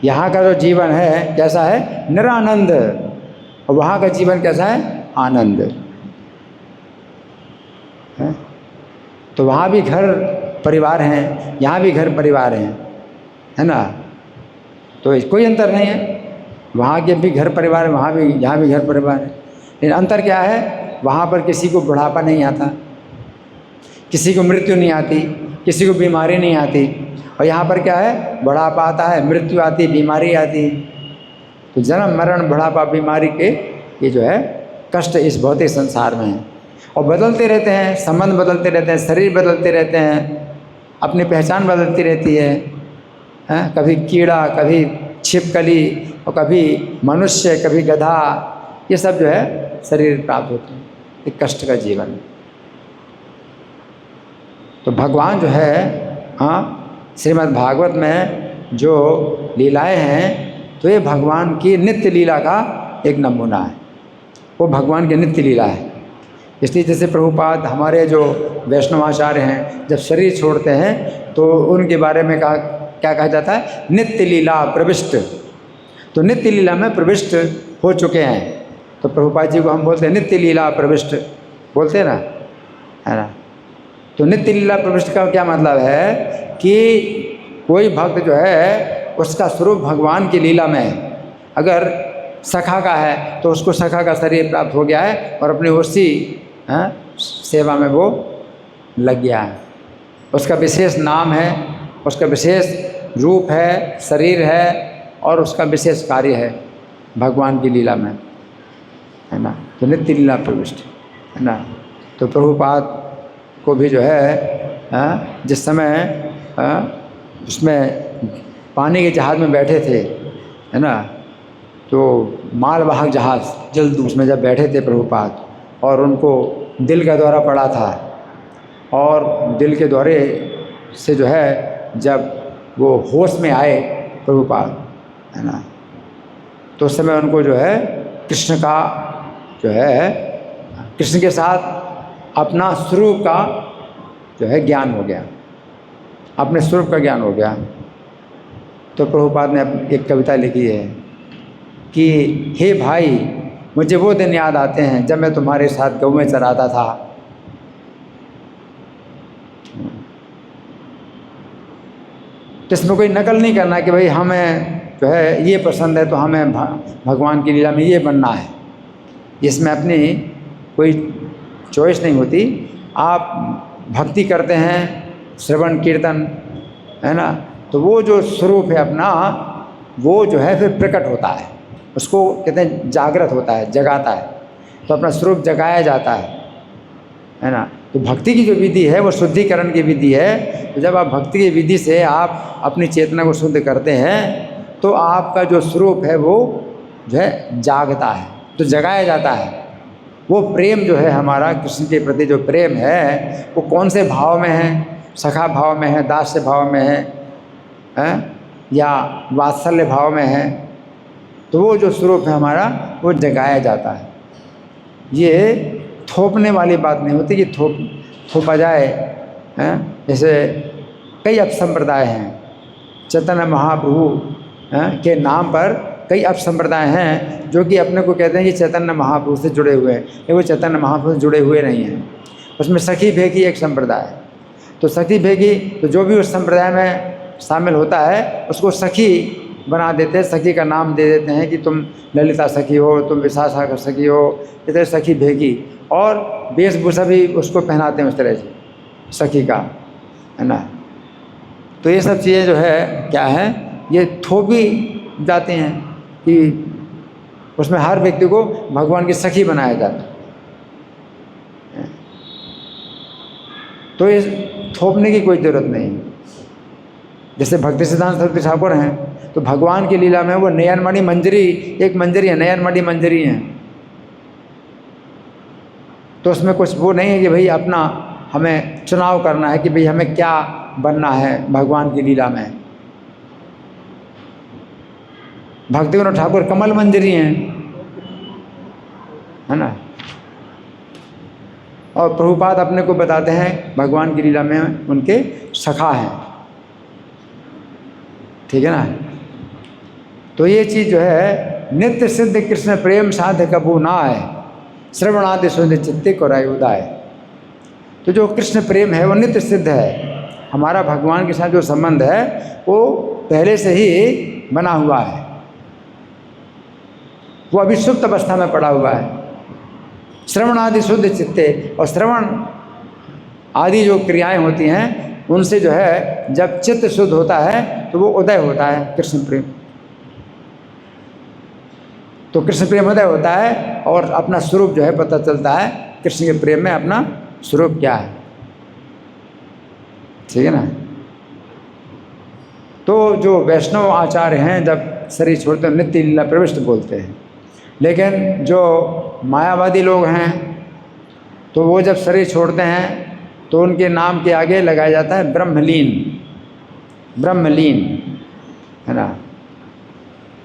यहाँ का जो जीवन है कैसा है, निरानंद, और वहाँ का जीवन कैसा है, आनंद है। तो वहाँ भी घर परिवार हैं, यहाँ भी घर परिवार हैं, है ना। तो कोई अंतर नहीं है, वहाँ के भी घर परिवार है, वहाँ भी, यहाँ भी घर परिवार है। लेकिन अंतर क्या है, वहाँ पर किसी को बुढ़ापा नहीं आता, किसी को मृत्यु नहीं आती, किसी को बीमारी नहीं आती। और यहाँ पर क्या है, बुढ़ापा आता है, मृत्यु आती है, बीमारी आती है। तो जन्म, मरण, बुढ़ापा, बीमारी के ये जो है कष्ट इस भौतिक संसार में है। और बदलते रहते हैं, संबंध बदलते रहते हैं, शरीर बदलते रहते हैं, अपनी पहचान बदलती रहती है। कभी कीड़ा, कभी छिपकली, और कभी मनुष्य, कभी गधा, ये सब जो है शरीर प्राप्त होते हैं। एक कष्ट का जीवन। तो भगवान जो है श्रीमद् भागवत में जो लीलाएं हैं, तो ये भगवान की नित्य लीला का एक नमूना है। वो भगवान की नित्य लीला है। इसलिए जैसे प्रभुपाद हमारे जो वैष्णवाचार्य हैं, जब शरीर छोड़ते हैं तो उनके बारे में क्या कहा जाता है, नित्य लीला प्रविष्ट। तो नित्य लीला में प्रविष्ट हो चुके हैं। तो प्रभुपाद जी को हम बोलते हैं नित्य लीला प्रविष्ट, बोलते हैं ना, है ना। तो नित्य लीला प्रविष्ट का क्या मतलब है कि कोई भक्त जो है उसका स्वरूप भगवान की लीला में है। अगर सखा का है तो उसको सखा का शरीर प्राप्त हो गया है और अपनी उसी सेवा में वो लग गया है। उसका विशेष नाम है, उसका विशेष रूप है, शरीर है और उसका विशेष कार्य है भगवान की लीला में, है ना। तो नित्य लीला प्रविष्ट, है ना। तो प्रभुपाद को भी जो है जिस समय उसमें पानी के जहाज़ में बैठे थे, है ना, तो मालवाहक जहाज़ जल्द उसमें जब बैठे थे प्रभुपाद, और उनको दिल का दौरा पड़ा था, और दिल के दौरे से जो है जब वो होश में आए प्रभुपाद, है ना, तो उस समय उनको जो है कृष्ण का जो है कृष्ण के साथ अपना स्वरूप का जो है ज्ञान हो गया, अपने स्वरूप का ज्ञान हो गया। तो प्रभुपाद ने एक कविता लिखी है कि हे भाई, मुझे वो दिन याद आते हैं जब मैं तुम्हारे साथ गऊ में चराता था। तो इसमें कोई नकल नहीं करना कि भाई हमें जो है ये पसंद है तो हमें भगवान की लीला में ये बनना है, इसमें अपनी कोई चॉइस नहीं होती। आप भक्ति करते हैं, श्रवण कीर्तन, है ना, तो वो जो स्वरूप है अपना, वो जो है फिर प्रकट होता है, उसको कहते हैं जागृत होता है, जगाता है, तो अपना स्वरूप जगाया जाता है ना। तो भक्ति की जो विधि है वो शुद्धिकरण की विधि है। तो जब आप भक्ति की विधि से आप अपनी चेतना को शुद्ध करते हैं तो आपका जो स्वरूप है वो जो है जागता है, तो जगाया जाता है। वो प्रेम जो है हमारा कृष्ण के प्रति जो प्रेम है वो कौन से भाव में है, सखा भाव में है, दास्य भाव में है या वात्सल्य भाव में है, तो वो जो स्वरूप है हमारा वो जगाया जाता है। ये थोपने वाली बात नहीं होती कि थोपा जाए, हैं। जैसे कई अपसंप्रदाय हैं, चैतन्य महाप्रभु के नाम पर कई अपसंप्रदाय हैं जो कि अपने को कहते हैं कि चैतन्य महाप्रभु से जुड़े हुए हैं, लेकिन वो चैतन्य महाप्रभु से जुड़े हुए नहीं हैं। उसमें सखी भेगी एक संप्रदाय है, तो सखी भेगी तो जो भी उस संप्रदाय में शामिल होता है उसको सखी बना देते हैं, सखी का नाम दे देते हैं कि तुम ललिता सखी हो, तुम विशाखा का सखी हो, इस तरह सखी भेगी, और वेशभूषा भी उसको पहनाते हैं उस तरह से सखी का, है ना। तो ये सब चीज़ें जो है क्या है, ये थोपी जाती हैं कि उसमें हर व्यक्ति को भगवान की सखी बनाया जाता है। तो इस थोपने की कोई ज़रूरत नहीं। जैसे भक्ति सिद्धांत सरस्वती ठाकुर हैं तो भगवान की लीला में वो नयनमणि मंजरी, एक मंजरी है, नयनमणि मंजरी है, तो उसमें कुछ वो नहीं है कि भाई अपना हमें चुनाव करना है कि भाई हमें क्या बनना है भगवान की लीला में। भक्ति विनोद ठाकुर कमल मंजरी हैं, है ना, और प्रभुपाद अपने को बताते हैं भगवान की लीला में उनके सखा हैं, ठीक है ना। तो ये चीज़ जो है नित्य सिद्ध कृष्ण प्रेम साध कबू ना है, श्रवणादि सुध चित्ते को राय उदाय। तो जो कृष्ण प्रेम है वो नित्य सिद्ध है, हमारा भगवान के साथ जो संबंध है वो पहले से ही बना हुआ है, वो अभी सुप्त अवस्था में पड़ा हुआ है। श्रवण आदि शुद्ध चित्ते, और श्रवण आदि जो क्रियाएं होती हैं उनसे जो है जब चित्त शुद्ध होता है तो वो उदय होता है कृष्ण प्रेम। तो कृष्ण प्रेम उदय होता है और अपना स्वरूप जो है पता चलता है, कृष्ण के प्रेम में अपना स्वरूप क्या है, ठीक है ना। तो जो वैष्णव आचार्य हैं जब शरीर छोड़ते हैं नित्य लीला प्रविष्ट बोलते हैं, लेकिन जो मायावादी लोग हैं तो वो जब शरीर छोड़ते हैं तो उनके नाम के आगे लगाया जाता है ब्रह्मलीन, ब्रह्मलीन, है ना।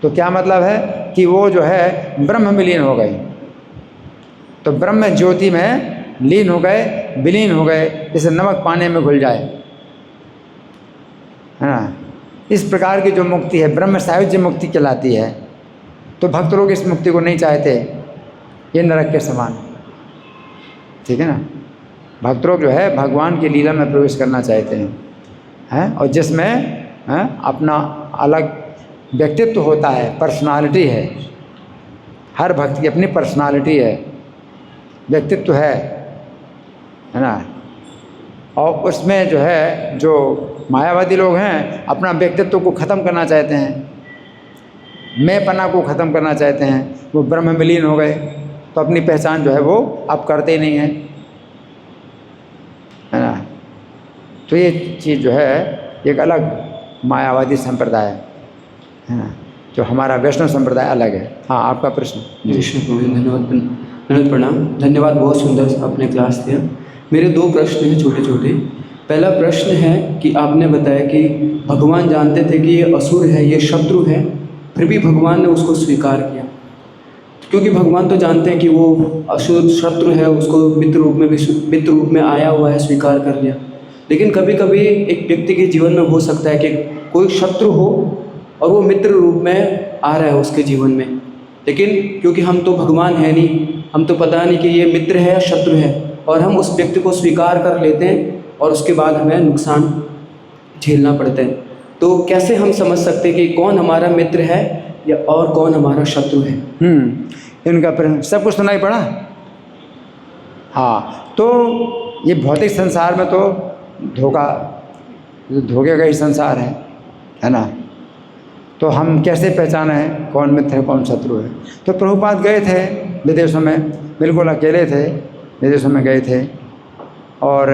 तो क्या मतलब है कि वो जो है ब्रह्म में लीन हो गई, तो ब्रह्म ज्योति में लीन हो गए, विलीन हो गए, जैसे नमक पानी में घुल जाए, है ना। इस प्रकार की जो मुक्ति है ब्रह्म सायुज्य मुक्ति कहलाती है। तो भक्त लोग इस मुक्ति को नहीं चाहते, ये नरक के समान, ठीक है ना। भक्त लोग जो है भगवान की लीला में प्रवेश करना चाहते हैं, और जिसमें अपना अलग व्यक्तित्व होता है, पर्सनालिटी है, हर भक्त की अपनी पर्सनालिटी है, व्यक्तित्व है ना। और उसमें जो है जो मायावादी लोग हैं अपना व्यक्तित्व को ख़त्म करना चाहते हैं, मैंपना को ख़त्म करना चाहते हैं, वो ब्रह्म में विलीन हो गए तो अपनी पहचान जो है वो अब करते ही नहीं हैं, है ना। तो ये चीज़ जो है एक अलग मायावादी संप्रदाय है ना, जो हमारा वैष्णव संप्रदाय अलग है। हाँ, आपका प्रश्न। कृष्ण प्रभु धन्यवाद प्रणाम, धन्यवाद, बहुत सुंदर आपने क्लास दिया। मेरे 2 प्रश्न हैं छोटे छोटे। पहला प्रश्न है कि आपने बताया कि भगवान जानते थे कि ये असुर है, ये शत्रु है, फिर भी भगवान ने उसको स्वीकार किया, क्योंकि भगवान तो जानते हैं कि वो असुर शत्रु है, उसको मित्र रूप में आया हुआ है, स्वीकार कर लिया। लेकिन कभी कभी एक व्यक्ति के जीवन में हो सकता है कि कोई शत्रु हो और वो मित्र रूप में आ रहा है उसके जीवन में, लेकिन क्योंकि हम तो भगवान है नहीं, हम तो पता नहीं कि ये मित्र है या शत्रु है, और हम उस व्यक्ति को स्वीकार कर लेते हैं और उसके बाद हमें नुकसान झेलना पड़ता है। तो कैसे हम समझ सकते हैं कि कौन हमारा मित्र है या और कौन हमारा शत्रु है? इनका प्रश्न सब कुछ सुनाई पड़ा। हाँ, तो ये भौतिक संसार में तो धोखे का ही संसार है ना। तो हम कैसे पहचाने कौन मित्र है कौन शत्रु है? तो प्रभुपाद गए थे विदेशों में, बिल्कुल अकेले थे, विदेशों में गए थे और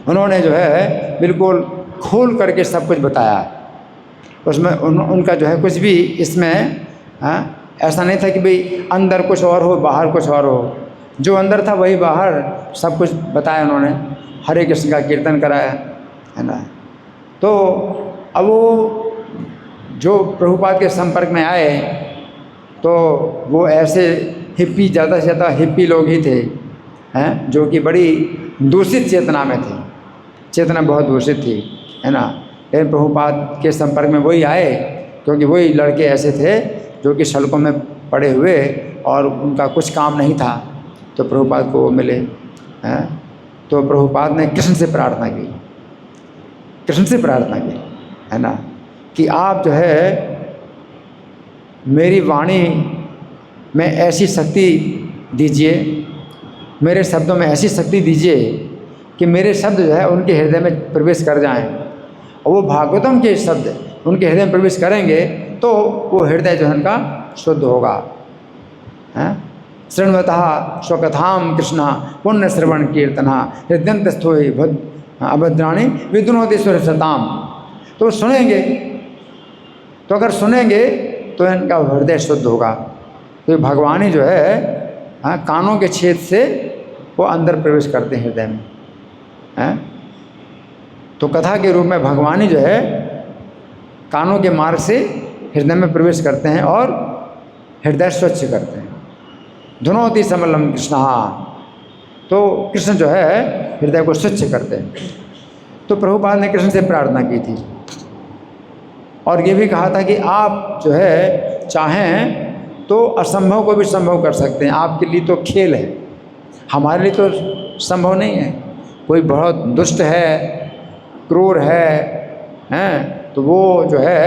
उन्होंने जो है बिल्कुल खोल करके सब कुछ बताया। उसमें उनका जो है कुछ भी इसमें ऐसा नहीं था कि भाई अंदर कुछ और हो बाहर कुछ और हो, जो अंदर था वही बाहर सब कुछ बताया उन्होंने। हरे कृष्ण का कीर्तन कराया, है ना। तो अब वो जो प्रभुपाद के संपर्क में आए तो वो ऐसे हिप्पी, ज़्यादा से ज़्यादा हिप्पी लोग ही थे, हैं, जो कि बड़ी दूषित चेतना में थे, चेतना बहुत दूषित थी, है ना। लेकिन प्रभुपाद के संपर्क में वही आए क्योंकि वही लड़के ऐसे थे जो कि सड़कों में पड़े हुए और उनका कुछ काम नहीं था, तो प्रभुपाद को वो मिले, हैं। तो प्रभुपाद ने कृष्ण से प्रार्थना की, है ना, कि आप जो है मेरी वाणी में ऐसी शक्ति दीजिए, मेरे शब्दों में ऐसी शक्ति दीजिए कि मेरे शब्द जो है उनके हृदय में प्रवेश कर जाएं, और वो भागवतम के शब्द उनके हृदय में प्रवेश करेंगे तो वो हृदय जो है उनका शुद्ध होगा, हैं। शृण्वतः स्वकथाम कृष्ण पुण्य श्रवण कीर्तना हृदयंतस्थोहि अभद्राणी विद्युनोदेश्वर सताम। तो सुनेंगे, तो अगर सुनेंगे तो इनका हृदय शुद्ध होगा। तो भगवान ही जो है कानों के छेद से वो अंदर प्रवेश करते हैं हृदय में, हैं। तो कथा के रूप में भगवान ही जो है कानों के मार्ग से हृदय में प्रवेश करते हैं और हृदय स्वच्छ करते हैं। धुनोति समलम कृष्ण, तो कृष्ण जो है हृदय को स्वच्छ करते हैं। तो प्रभुपाद ने कृष्ण से प्रार्थना की थी और ये भी कहा था कि आप जो है चाहें तो असंभव को भी संभव कर सकते हैं, आपके लिए तो खेल है, हमारे लिए तो संभव नहीं है। कोई बहुत दुष्ट है, क्रूर है, हैं, तो वो जो है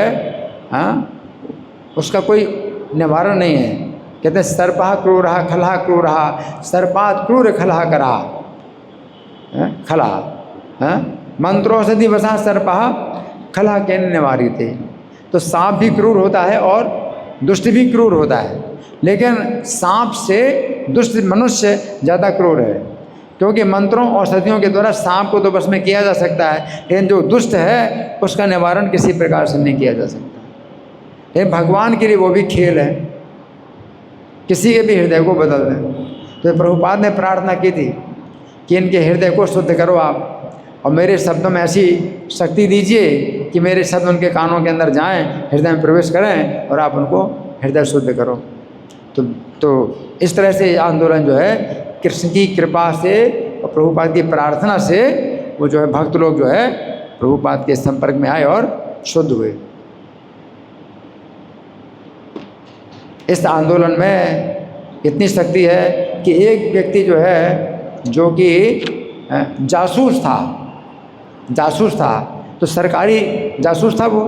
उसका कोई निवारण नहीं है। कहते हैं सर्पः क्रूरः खलः क्रूरः सर्पात् क्रूर खलः करा, खला मंत्रोषधि वसा सर्पः खलः केन निवारिते। तो सांप भी क्रूर होता है और दुष्ट भी क्रूर होता है, लेकिन सांप से दुष्ट मनुष्य ज़्यादा क्रूर है, क्योंकि मंत्रों औषधियों के द्वारा सांप को तो बस में किया जा सकता है, लेकिन जो दुष्ट है उसका निवारण किसी प्रकार से नहीं किया जा सकता। लेकिन भगवान के लिए वो भी खेल है, किसी के भी हृदय को बदल दें। तो प्रभुपाद ने प्रार्थना की थी कि इनके हृदय को शुद्ध करो आप, और मेरे शब्दों में ऐसी शक्ति दीजिए कि मेरे शब्द उनके कानों के अंदर जाएं, हृदय में प्रवेश करें और आप उनको हृदय शुद्ध करो। तो इस तरह से आंदोलन जो है कृष्ण की कृपा से और प्रभुपाद की प्रार्थना से वो जो है भक्त लोग जो है प्रभुपाद के संपर्क में आए और शुद्ध हुए। इस आंदोलन में इतनी शक्ति है कि एक व्यक्ति जो है जो कि जासूस था, तो सरकारी जासूस था वो,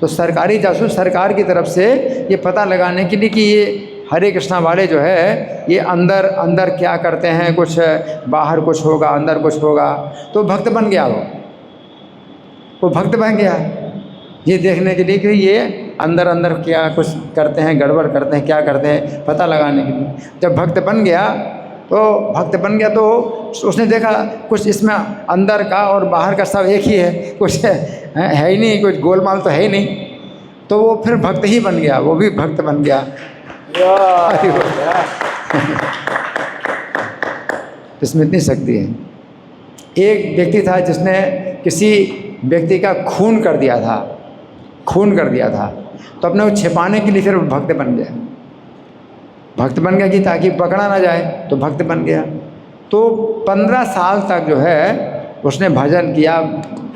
तो सरकारी जासूस सरकार की तरफ से ये पता लगाने के लिए कि ये हरे कृष्णा वाले जो है ये अंदर अंदर क्या करते हैं, कुछ बाहर कुछ होगा, अंदर कुछ होगा, तो भक्त बन गया वो भक्त बन गया ये देखने के लिए कि ये अंदर अंदर क्या कुछ करते हैं, गड़बड़ करते हैं, क्या करते हैं, पता लगाने के लिए। जब भक्त बन गया तो उसने देखा कुछ इसमें अंदर का और बाहर का सब एक ही है, कुछ है ही नहीं, कुछ गोलमाल तो है ही नहीं। तो वो फिर भक्त ही बन गया, वो भी भक्त बन गया। इसमें इतनी शक्ति है। एक व्यक्ति था जिसने किसी व्यक्ति का खून कर दिया था, तो अपने को छिपाने के लिए फिर भक्त बन गया कि ताकि पकड़ा ना जाए, तो भक्त बन गया। तो 15 साल तक जो है उसने भजन किया,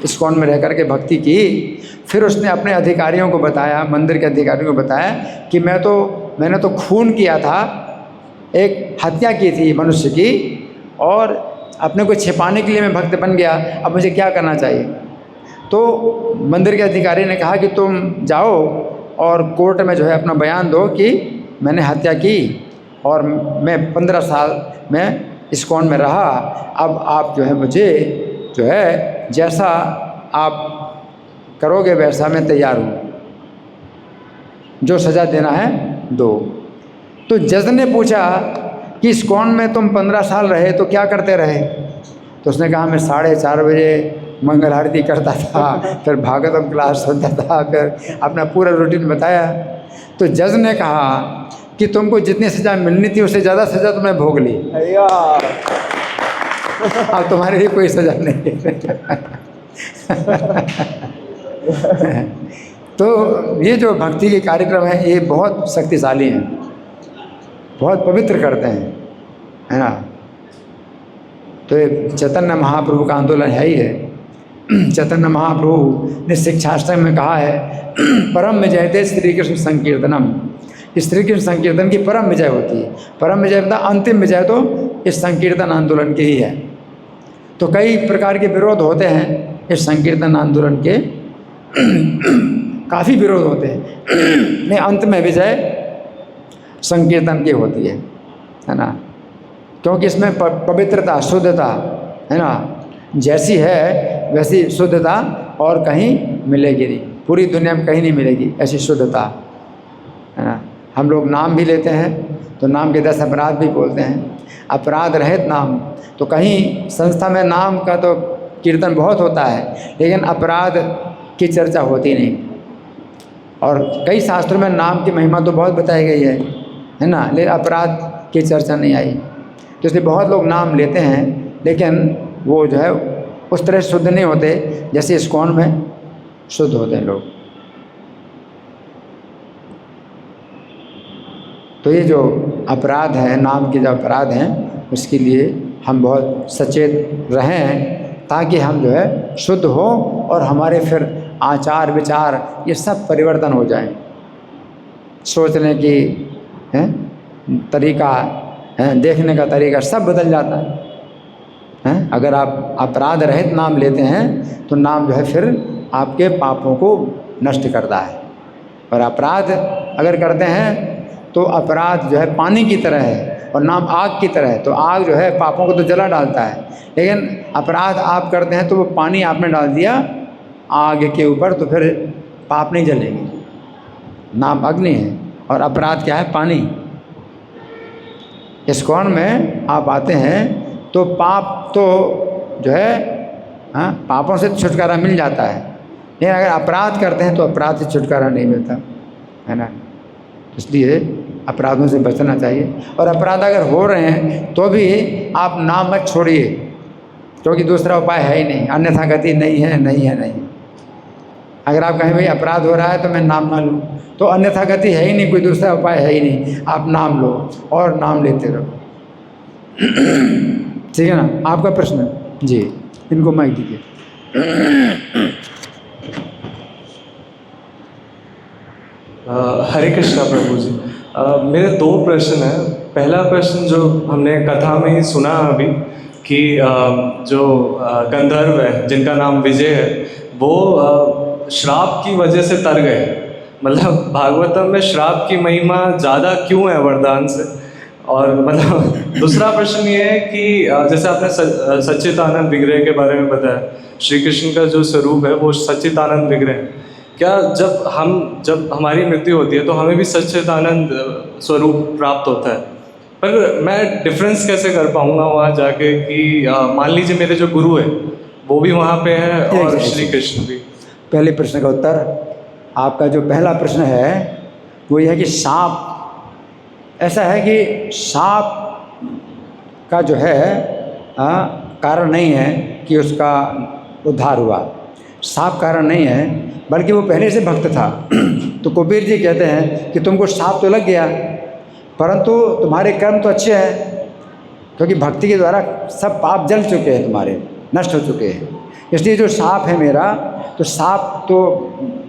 इस्कॉन में रह कर के भक्ति की। फिर उसने अपने अधिकारियों को बताया, मंदिर के अधिकारियों को बताया कि मैंने तो खून किया था, एक हत्या की थी मनुष्य की, और अपने को छिपाने के लिए मैं भक्त बन गया, अब मुझे क्या करना चाहिए। तो मंदिर के अधिकारी ने कहा कि तुम जाओ और कोर्ट में जो है अपना बयान दो कि मैंने हत्या की और मैं 15 साल में इस्कॉन में रहा, अब आप जो है मुझे जो है जैसा आप करोगे वैसा मैं तैयार हूँ, जो सज़ा देना है दो। तो जज ने पूछा कि इस्कॉन में तुम 15 साल रहे तो क्या करते रहे। तो उसने कहा मैं 4:30 बजे मंगल आरती करता था, फिर भागवतम क्लास सुनता था, फिर अपना पूरा रूटीन बताया। तो जज ने कहा कि तुमको जितनी सज़ा मिलनी थी उससे ज़्यादा सज़ा तुमने भोग ली, अब तुम्हारे लिए कोई सज़ा नहीं तो ये जो भक्ति के कार्यक्रम है ये बहुत शक्तिशाली हैं, बहुत पवित्र करते हैं, है ना। तो ये चैतन्य महाप्रभु का आंदोलन है ही है। चैतन्य महाप्रभु ने शिक्षाष्टक में कहा है परम विजयते श्री कृष्ण संकीर्तनम। श्री कृष्ण संकीर्तन की परम विजय होती है। परम विजय मतलब अंतिम विजय तो इस संकीर्तन आंदोलन की ही है। तो कई प्रकार के विरोध होते हैं इस संकीर्तन आंदोलन के काफ़ी विरोध होते हैं, नहीं अंत में विजय संकीर्तन की होती है ना। क्योंकि इसमें पवित्रता, शुद्धता, है ना, जैसी है वैसी शुद्धता और कहीं मिलेगी नहीं, पूरी दुनिया में कहीं नहीं मिलेगी ऐसी शुद्धता, है ना। हम लोग नाम भी लेते हैं तो नाम के 10 अपराध भी बोलते हैं, अपराध रहित नाम। तो कहीं संस्था में नाम का तो कीर्तन बहुत होता है लेकिन अपराध की चर्चा होती नहीं। और कई शास्त्रों में नाम की महिमा तो बहुत बताई गई है ना, लेकिन अपराध की चर्चा नहीं आई। तो इसलिए बहुत लोग नाम लेते हैं लेकिन वो जो है उस तरह शुद्ध नहीं होते जैसे इस्कॉन में शुद्ध होते हैं लोग। तो ये जो अपराध है, नाम के जो अपराध हैं, उसके लिए हम बहुत सचेत रहें ताकि हम जो है शुद्ध हो और हमारे फिर आचार विचार ये सब परिवर्तन हो जाए। सोचने की तरीका है, देखने का तरीका सब बदल जाता है। अगर आप अपराध रहित नाम लेते हैं तो नाम जो है फिर आपके पापों को नष्ट करता है। और अपराध अगर करते हैं तो अपराध जो है पानी की तरह है और नाम आग की तरह है। तो आग जो है पापों को तो जला डालता है, लेकिन अपराध आप करते हैं तो वो पानी आपने डाल दिया आग के ऊपर, तो फिर पाप नहीं जलेंगे। नाम अग्नि है और अपराध क्या है, पानी। इस्कॉन में आप आते हैं तो पाप तो जो है पापों से छुटकारा मिल जाता है, लेकिन अगर अपराध करते हैं तो अपराध से छुटकारा नहीं मिलता, है ना। इसलिए अपराधों से बचना चाहिए। और अपराध अगर हो रहे हैं तो भी आप नाम मत छोड़िए, क्योंकि दूसरा उपाय है ही नहीं, अन्यथा गति नहीं है, नहीं है, नहीं। अगर आप कहें भाई अपराध हो रहा है तो मैं नाम ना लूँ, तो अन्यथा गति है ही नहीं, कोई दूसरा उपाय है ही नहीं। आप नाम लो और नाम लेते रहो, ठीक है ना। आपका प्रश्न जी, इनको माइक दीजिए। हरे कृष्णा प्रभु जी, मेरे 2 प्रश्न हैं। पहला प्रश्न जो हमने कथा में ही सुना अभी कि जो गंधर्व है जिनका नाम विजय है वो श्राप की वजह से तर गए, मतलब भागवतम में श्राप की महिमा ज़्यादा क्यों है वरदान से? और मतलब दूसरा प्रश्न ये है कि जैसे आपने सच्चिदानंद विग्रह के बारे में बताया, श्री कृष्ण का जो स्वरूप है वो सच्चिदानंद विग्रह है। क्या जब हमारी मृत्यु होती है तो हमें भी सच्चिदानंद स्वरूप प्राप्त होता है? पर मैं डिफरेंस कैसे कर पाऊँगा वहाँ जाके कि मान लीजिए मेरे जो गुरु है वो भी वहाँ पे है और श्री कृष्ण भी। पहले प्रश्न का उत्तर, आपका जो पहला प्रश्न है वो यह है कि सांप, ऐसा है कि सांप का जो है कारण नहीं है कि उसका उद्धार हुआ। सांप कारण नहीं है, बल्कि वो पहले से भक्त था। तो कबीर जी कहते हैं कि तुमको सांप तो लग गया, परंतु तुम्हारे कर्म तो अच्छे हैं, क्योंकि भक्ति के द्वारा सब पाप जल चुके हैं, तुम्हारे नष्ट हो चुके हैं। इसलिए जो सांप है मेरा, तो सांप तो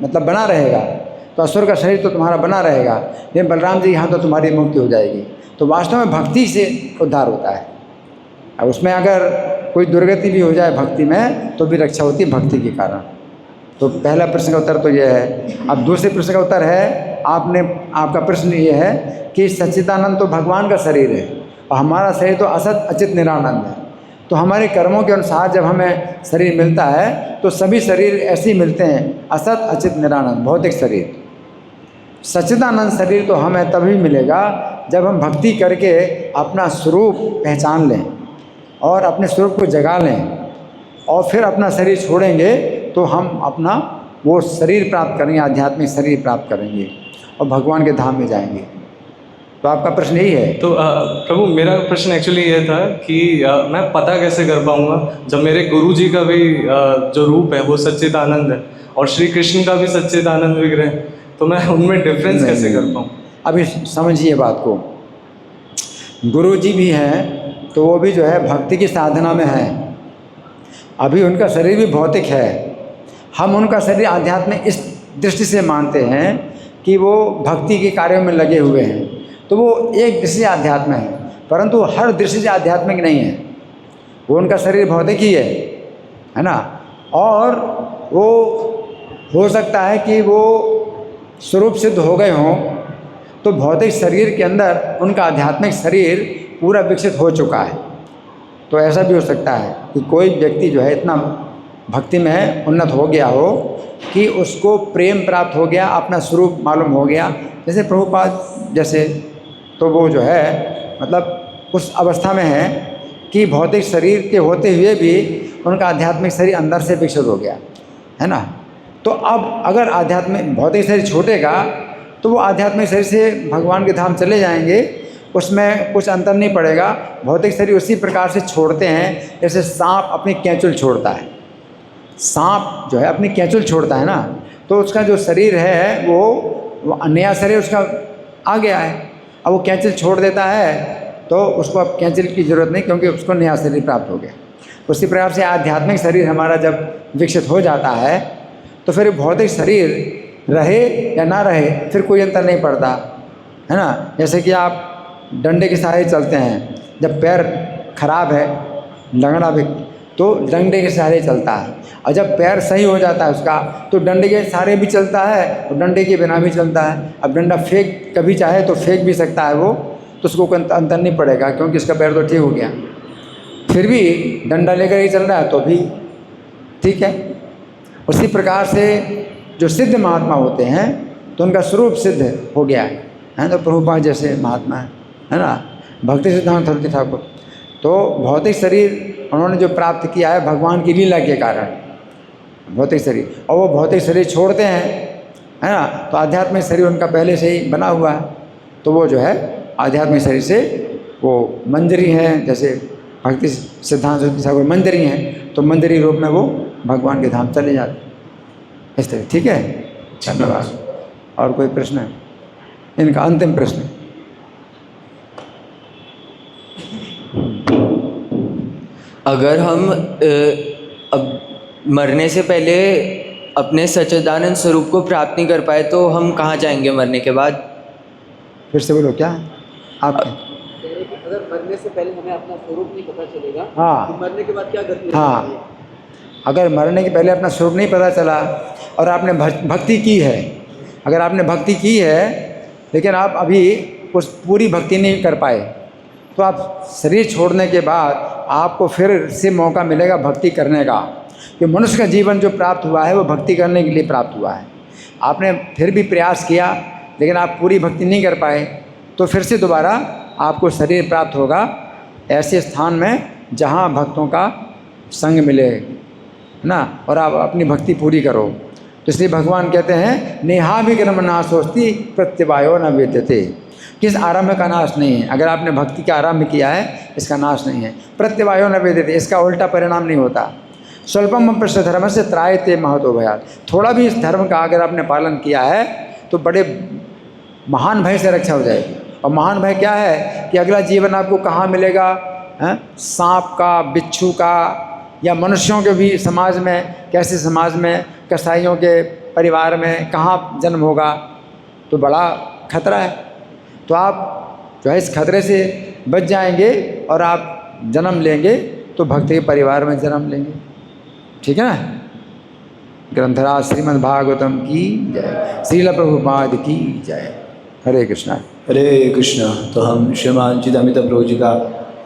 मतलब बना रहेगा, तो असुर का शरीर तो तुम्हारा बना रहेगा, लेकिन बलराम जी यहाँ तो तुम्हारी मुक्ति हो जाएगी। तो वास्तव में भक्ति से उद्धार होता है। अब उसमें अगर कोई दुर्गति भी हो जाए भक्ति में तो भी रक्षा होती है भक्ति के कारण। तो पहला प्रश्न का उत्तर तो यह है। अब दूसरे प्रश्न का उत्तर है, आपका प्रश्न ये है कि सच्चिदानंद तो भगवान का शरीर है और हमारा शरीर तो असत अचित निरानंद है। तो हमारे कर्मों के अनुसार जब हमें शरीर मिलता है तो सभी शरीर ऐसे ही मिलते हैं, असत अचित निरानंद भौतिक शरीर। सच्चिदानंद शरीर तो हमें तभी मिलेगा जब हम भक्ति करके अपना स्वरूप पहचान लें और अपने स्वरूप को जगा लें, और फिर अपना शरीर छोड़ेंगे तो हम अपना वो शरीर प्राप्त करेंगे, आध्यात्मिक शरीर प्राप्त करेंगे और भगवान के धाम में जाएंगे। तो आपका प्रश्न यही है। तो प्रभु, मेरा प्रश्न एक्चुअली ये था कि मैं पता कैसे कर पाऊँगा जब मेरे गुरु जी का भी जो रूप है वो सच्चिदानंद है और श्री कृष्ण का भी सच्चिदानंद विग्रह है, तो मैं उनमें डिफरेंस कैसे कर पाऊँ? अभी समझिए बात को। गुरु जी भी हैं तो वो भी जो है भक्ति की साधना में है। अभी उनका शरीर भी भौतिक है, हम उनका शरीर आध्यात्मिक इस दृष्टि से मानते हैं कि वो भक्ति के कार्यों में लगे हुए हैं, तो वो एक दृष्टि से आध्यात्म है, परंतु हर दृष्टि से आध्यात्मिक नहीं है। वो उनका शरीर भौतिक ही है ना। और वो हो सकता है कि वो स्वरूप सिद्ध हो गए हों, तो भौतिक शरीर के अंदर उनका आध्यात्मिक शरीर पूरा विकसित हो चुका है। तो ऐसा भी हो सकता है कि कोई व्यक्ति जो है इतना भक्ति में उन्नत हो गया हो कि उसको प्रेम प्राप्त हो गया, अपना स्वरूप मालूम हो गया, जैसे प्रभुपाद जैसे, तो वो जो है मतलब उस अवस्था में है कि भौतिक शरीर के होते हुए भी उनका आध्यात्मिक शरीर अंदर से विकसित हो गया है ना। तो अब अगर आध्यात्मिक भौतिक शरीर छूटेगा तो वो आध्यात्मिक शरीर से भगवान के धाम चले जाएंगे, उसमें कुछ अंतर नहीं पड़ेगा। भौतिक शरीर उसी प्रकार से छोड़ते हैं जैसे सांप अपनी कैंचुल छोड़ता है। सांप जो है अपनी कैंचुल छोड़ता है ना, तो उसका जो शरीर है वो नया शरीर उसका आ गया है, अब वो कैंचुल छोड़ देता है तो उसको अब कैंचुल की ज़रूरत नहीं, क्योंकि उसको नया शरीर प्राप्त हो गया। उसी प्रकार से आध्यात्मिक शरीर हमारा जब विकसित हो जाता है तो फिर भौतिक शरीर रहे या ना रहे फिर कोई अंतर नहीं पड़ता है ना। जैसे कि आप डंडे के सहारे चलते हैं, जब पैर खराब है लंगड़ा भी तो डंडे के सहारे चलता है, और जब पैर सही हो जाता है उसका तो डंडे के सहारे भी चलता है और डंडे के बिना भी चलता है। अब डंडा फेंक कभी चाहे तो फेंक भी सकता है वो, तो उसको कोई अंतर नहीं पड़ेगा क्योंकि इसका पैर तो ठीक हो गया। फिर भी डंडा लेकर ही चल रहा है तो भी ठीक है। उसी प्रकार से जो सिद्ध महात्मा होते हैं तो उनका स्वरूप सिद्ध हो गया है तो प्रभुपाद जैसे महात्मा है ना, भक्ति सिद्धांत सरस्वती ठाकुर। तो भौतिक शरीर उन्होंने जो प्राप्त किया है भगवान की लीला के कारण, भौतिक शरीर, और वो भौतिक शरीर छोड़ते हैं है ना, तो आध्यात्मिक शरीर उनका पहले से ही बना हुआ है, तो वो जो है आध्यात्मिक शरीर से वो मंजरी हैं, जैसे भक्ति सिद्धांत सरस्वती ठाकुर मंजरी हैं, तो मंजरी रूप में वो भगवान के धाम चले जाते इस तरह। ठीक है, धन्यवाद। और कोई प्रश्न है? इनका अंतिम प्रश्न। अगर हम अब मरने से पहले अपने सच्चिदानंद स्वरूप को प्राप्त नहीं कर पाए तो हम कहाँ जाएंगे मरने के बाद? फिर से बोलो क्या आप? अगर मरने से पहले हमें अपना स्वरूप नहीं पता चलेगा, हाँ, तो मरने के बाद क्या गति? हाँ, अगर मरने के पहले अपना स्वरूप नहीं पता चला और आपने भक्ति की है अगर आपने भक्ति की है लेकिन आप अभी उस पूरी भक्ति नहीं कर पाए, तो आप शरीर छोड़ने के बाद आपको फिर से मौका मिलेगा भक्ति करने का। कि मनुष्य का जीवन जो प्राप्त हुआ है वो भक्ति करने के लिए प्राप्त हुआ है। आपने फिर भी प्रयास किया लेकिन आप पूरी भक्ति नहीं कर पाए, तो फिर से दोबारा आपको शरीर प्राप्त होगा ऐसे स्थान में जहाँ भक्तों का संग मिले, है ना, और आप अपनी भक्ति पूरी करो। तो इसलिए भगवान कहते हैं नेहाभिक्रम नाशोस्ति प्रत्यवायो न वेद्यते। किस आरंभ का नाश नहीं है। अगर आपने भक्ति का आरंभ किया है इसका नाश नहीं है। प्रत्यवायो न वेद्यते, इसका उल्टा परिणाम नहीं होता। स्वल्पम प्रश्न धर्म से त्रायते महतो भयात। थोड़ा भी इस धर्म का अगर आपने पालन किया है तो बड़े महान भय से रक्षा हो जाएगी। और महान भय क्या है कि अगला जीवन आपको कहाँ मिलेगा, हैं, सांप का, बिच्छू का, या मनुष्यों के भी समाज में, कैसे समाज में, कसाईयों के परिवार में कहाँ जन्म होगा, तो बड़ा खतरा है। तो आप जो है इस खतरे से बच जाएंगे और आप जन्म लेंगे तो भक्त के परिवार में जन्म लेंगे। ठीक है ना। ग्रंथराज श्रीमद् भागवतम की जय, श्रील प्रभुपाद की जय। हरे कृष्णा। हरे कृष्णा। तो हम श्रीमान चिदामित प्रभु जी का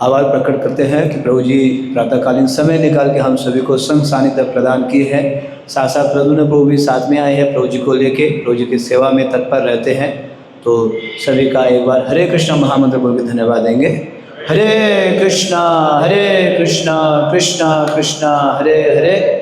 आभार प्रकट करते हैं कि प्रभु जी प्रातःकालीन समय निकाल के हम सभी को संग सानिध्य प्रदान किए हैं। साथ साथ प्रद्युम्न प्रभु भी साथ में आए हैं, प्रभु जी को लेके प्रभु जी की सेवा में तत्पर रहते हैं। तो सभी का एक बार हरे कृष्णा महामंत्र बोल के धन्यवाद देंगे। हरे कृष्णा कृष्णा कृष्णा हरे हरे।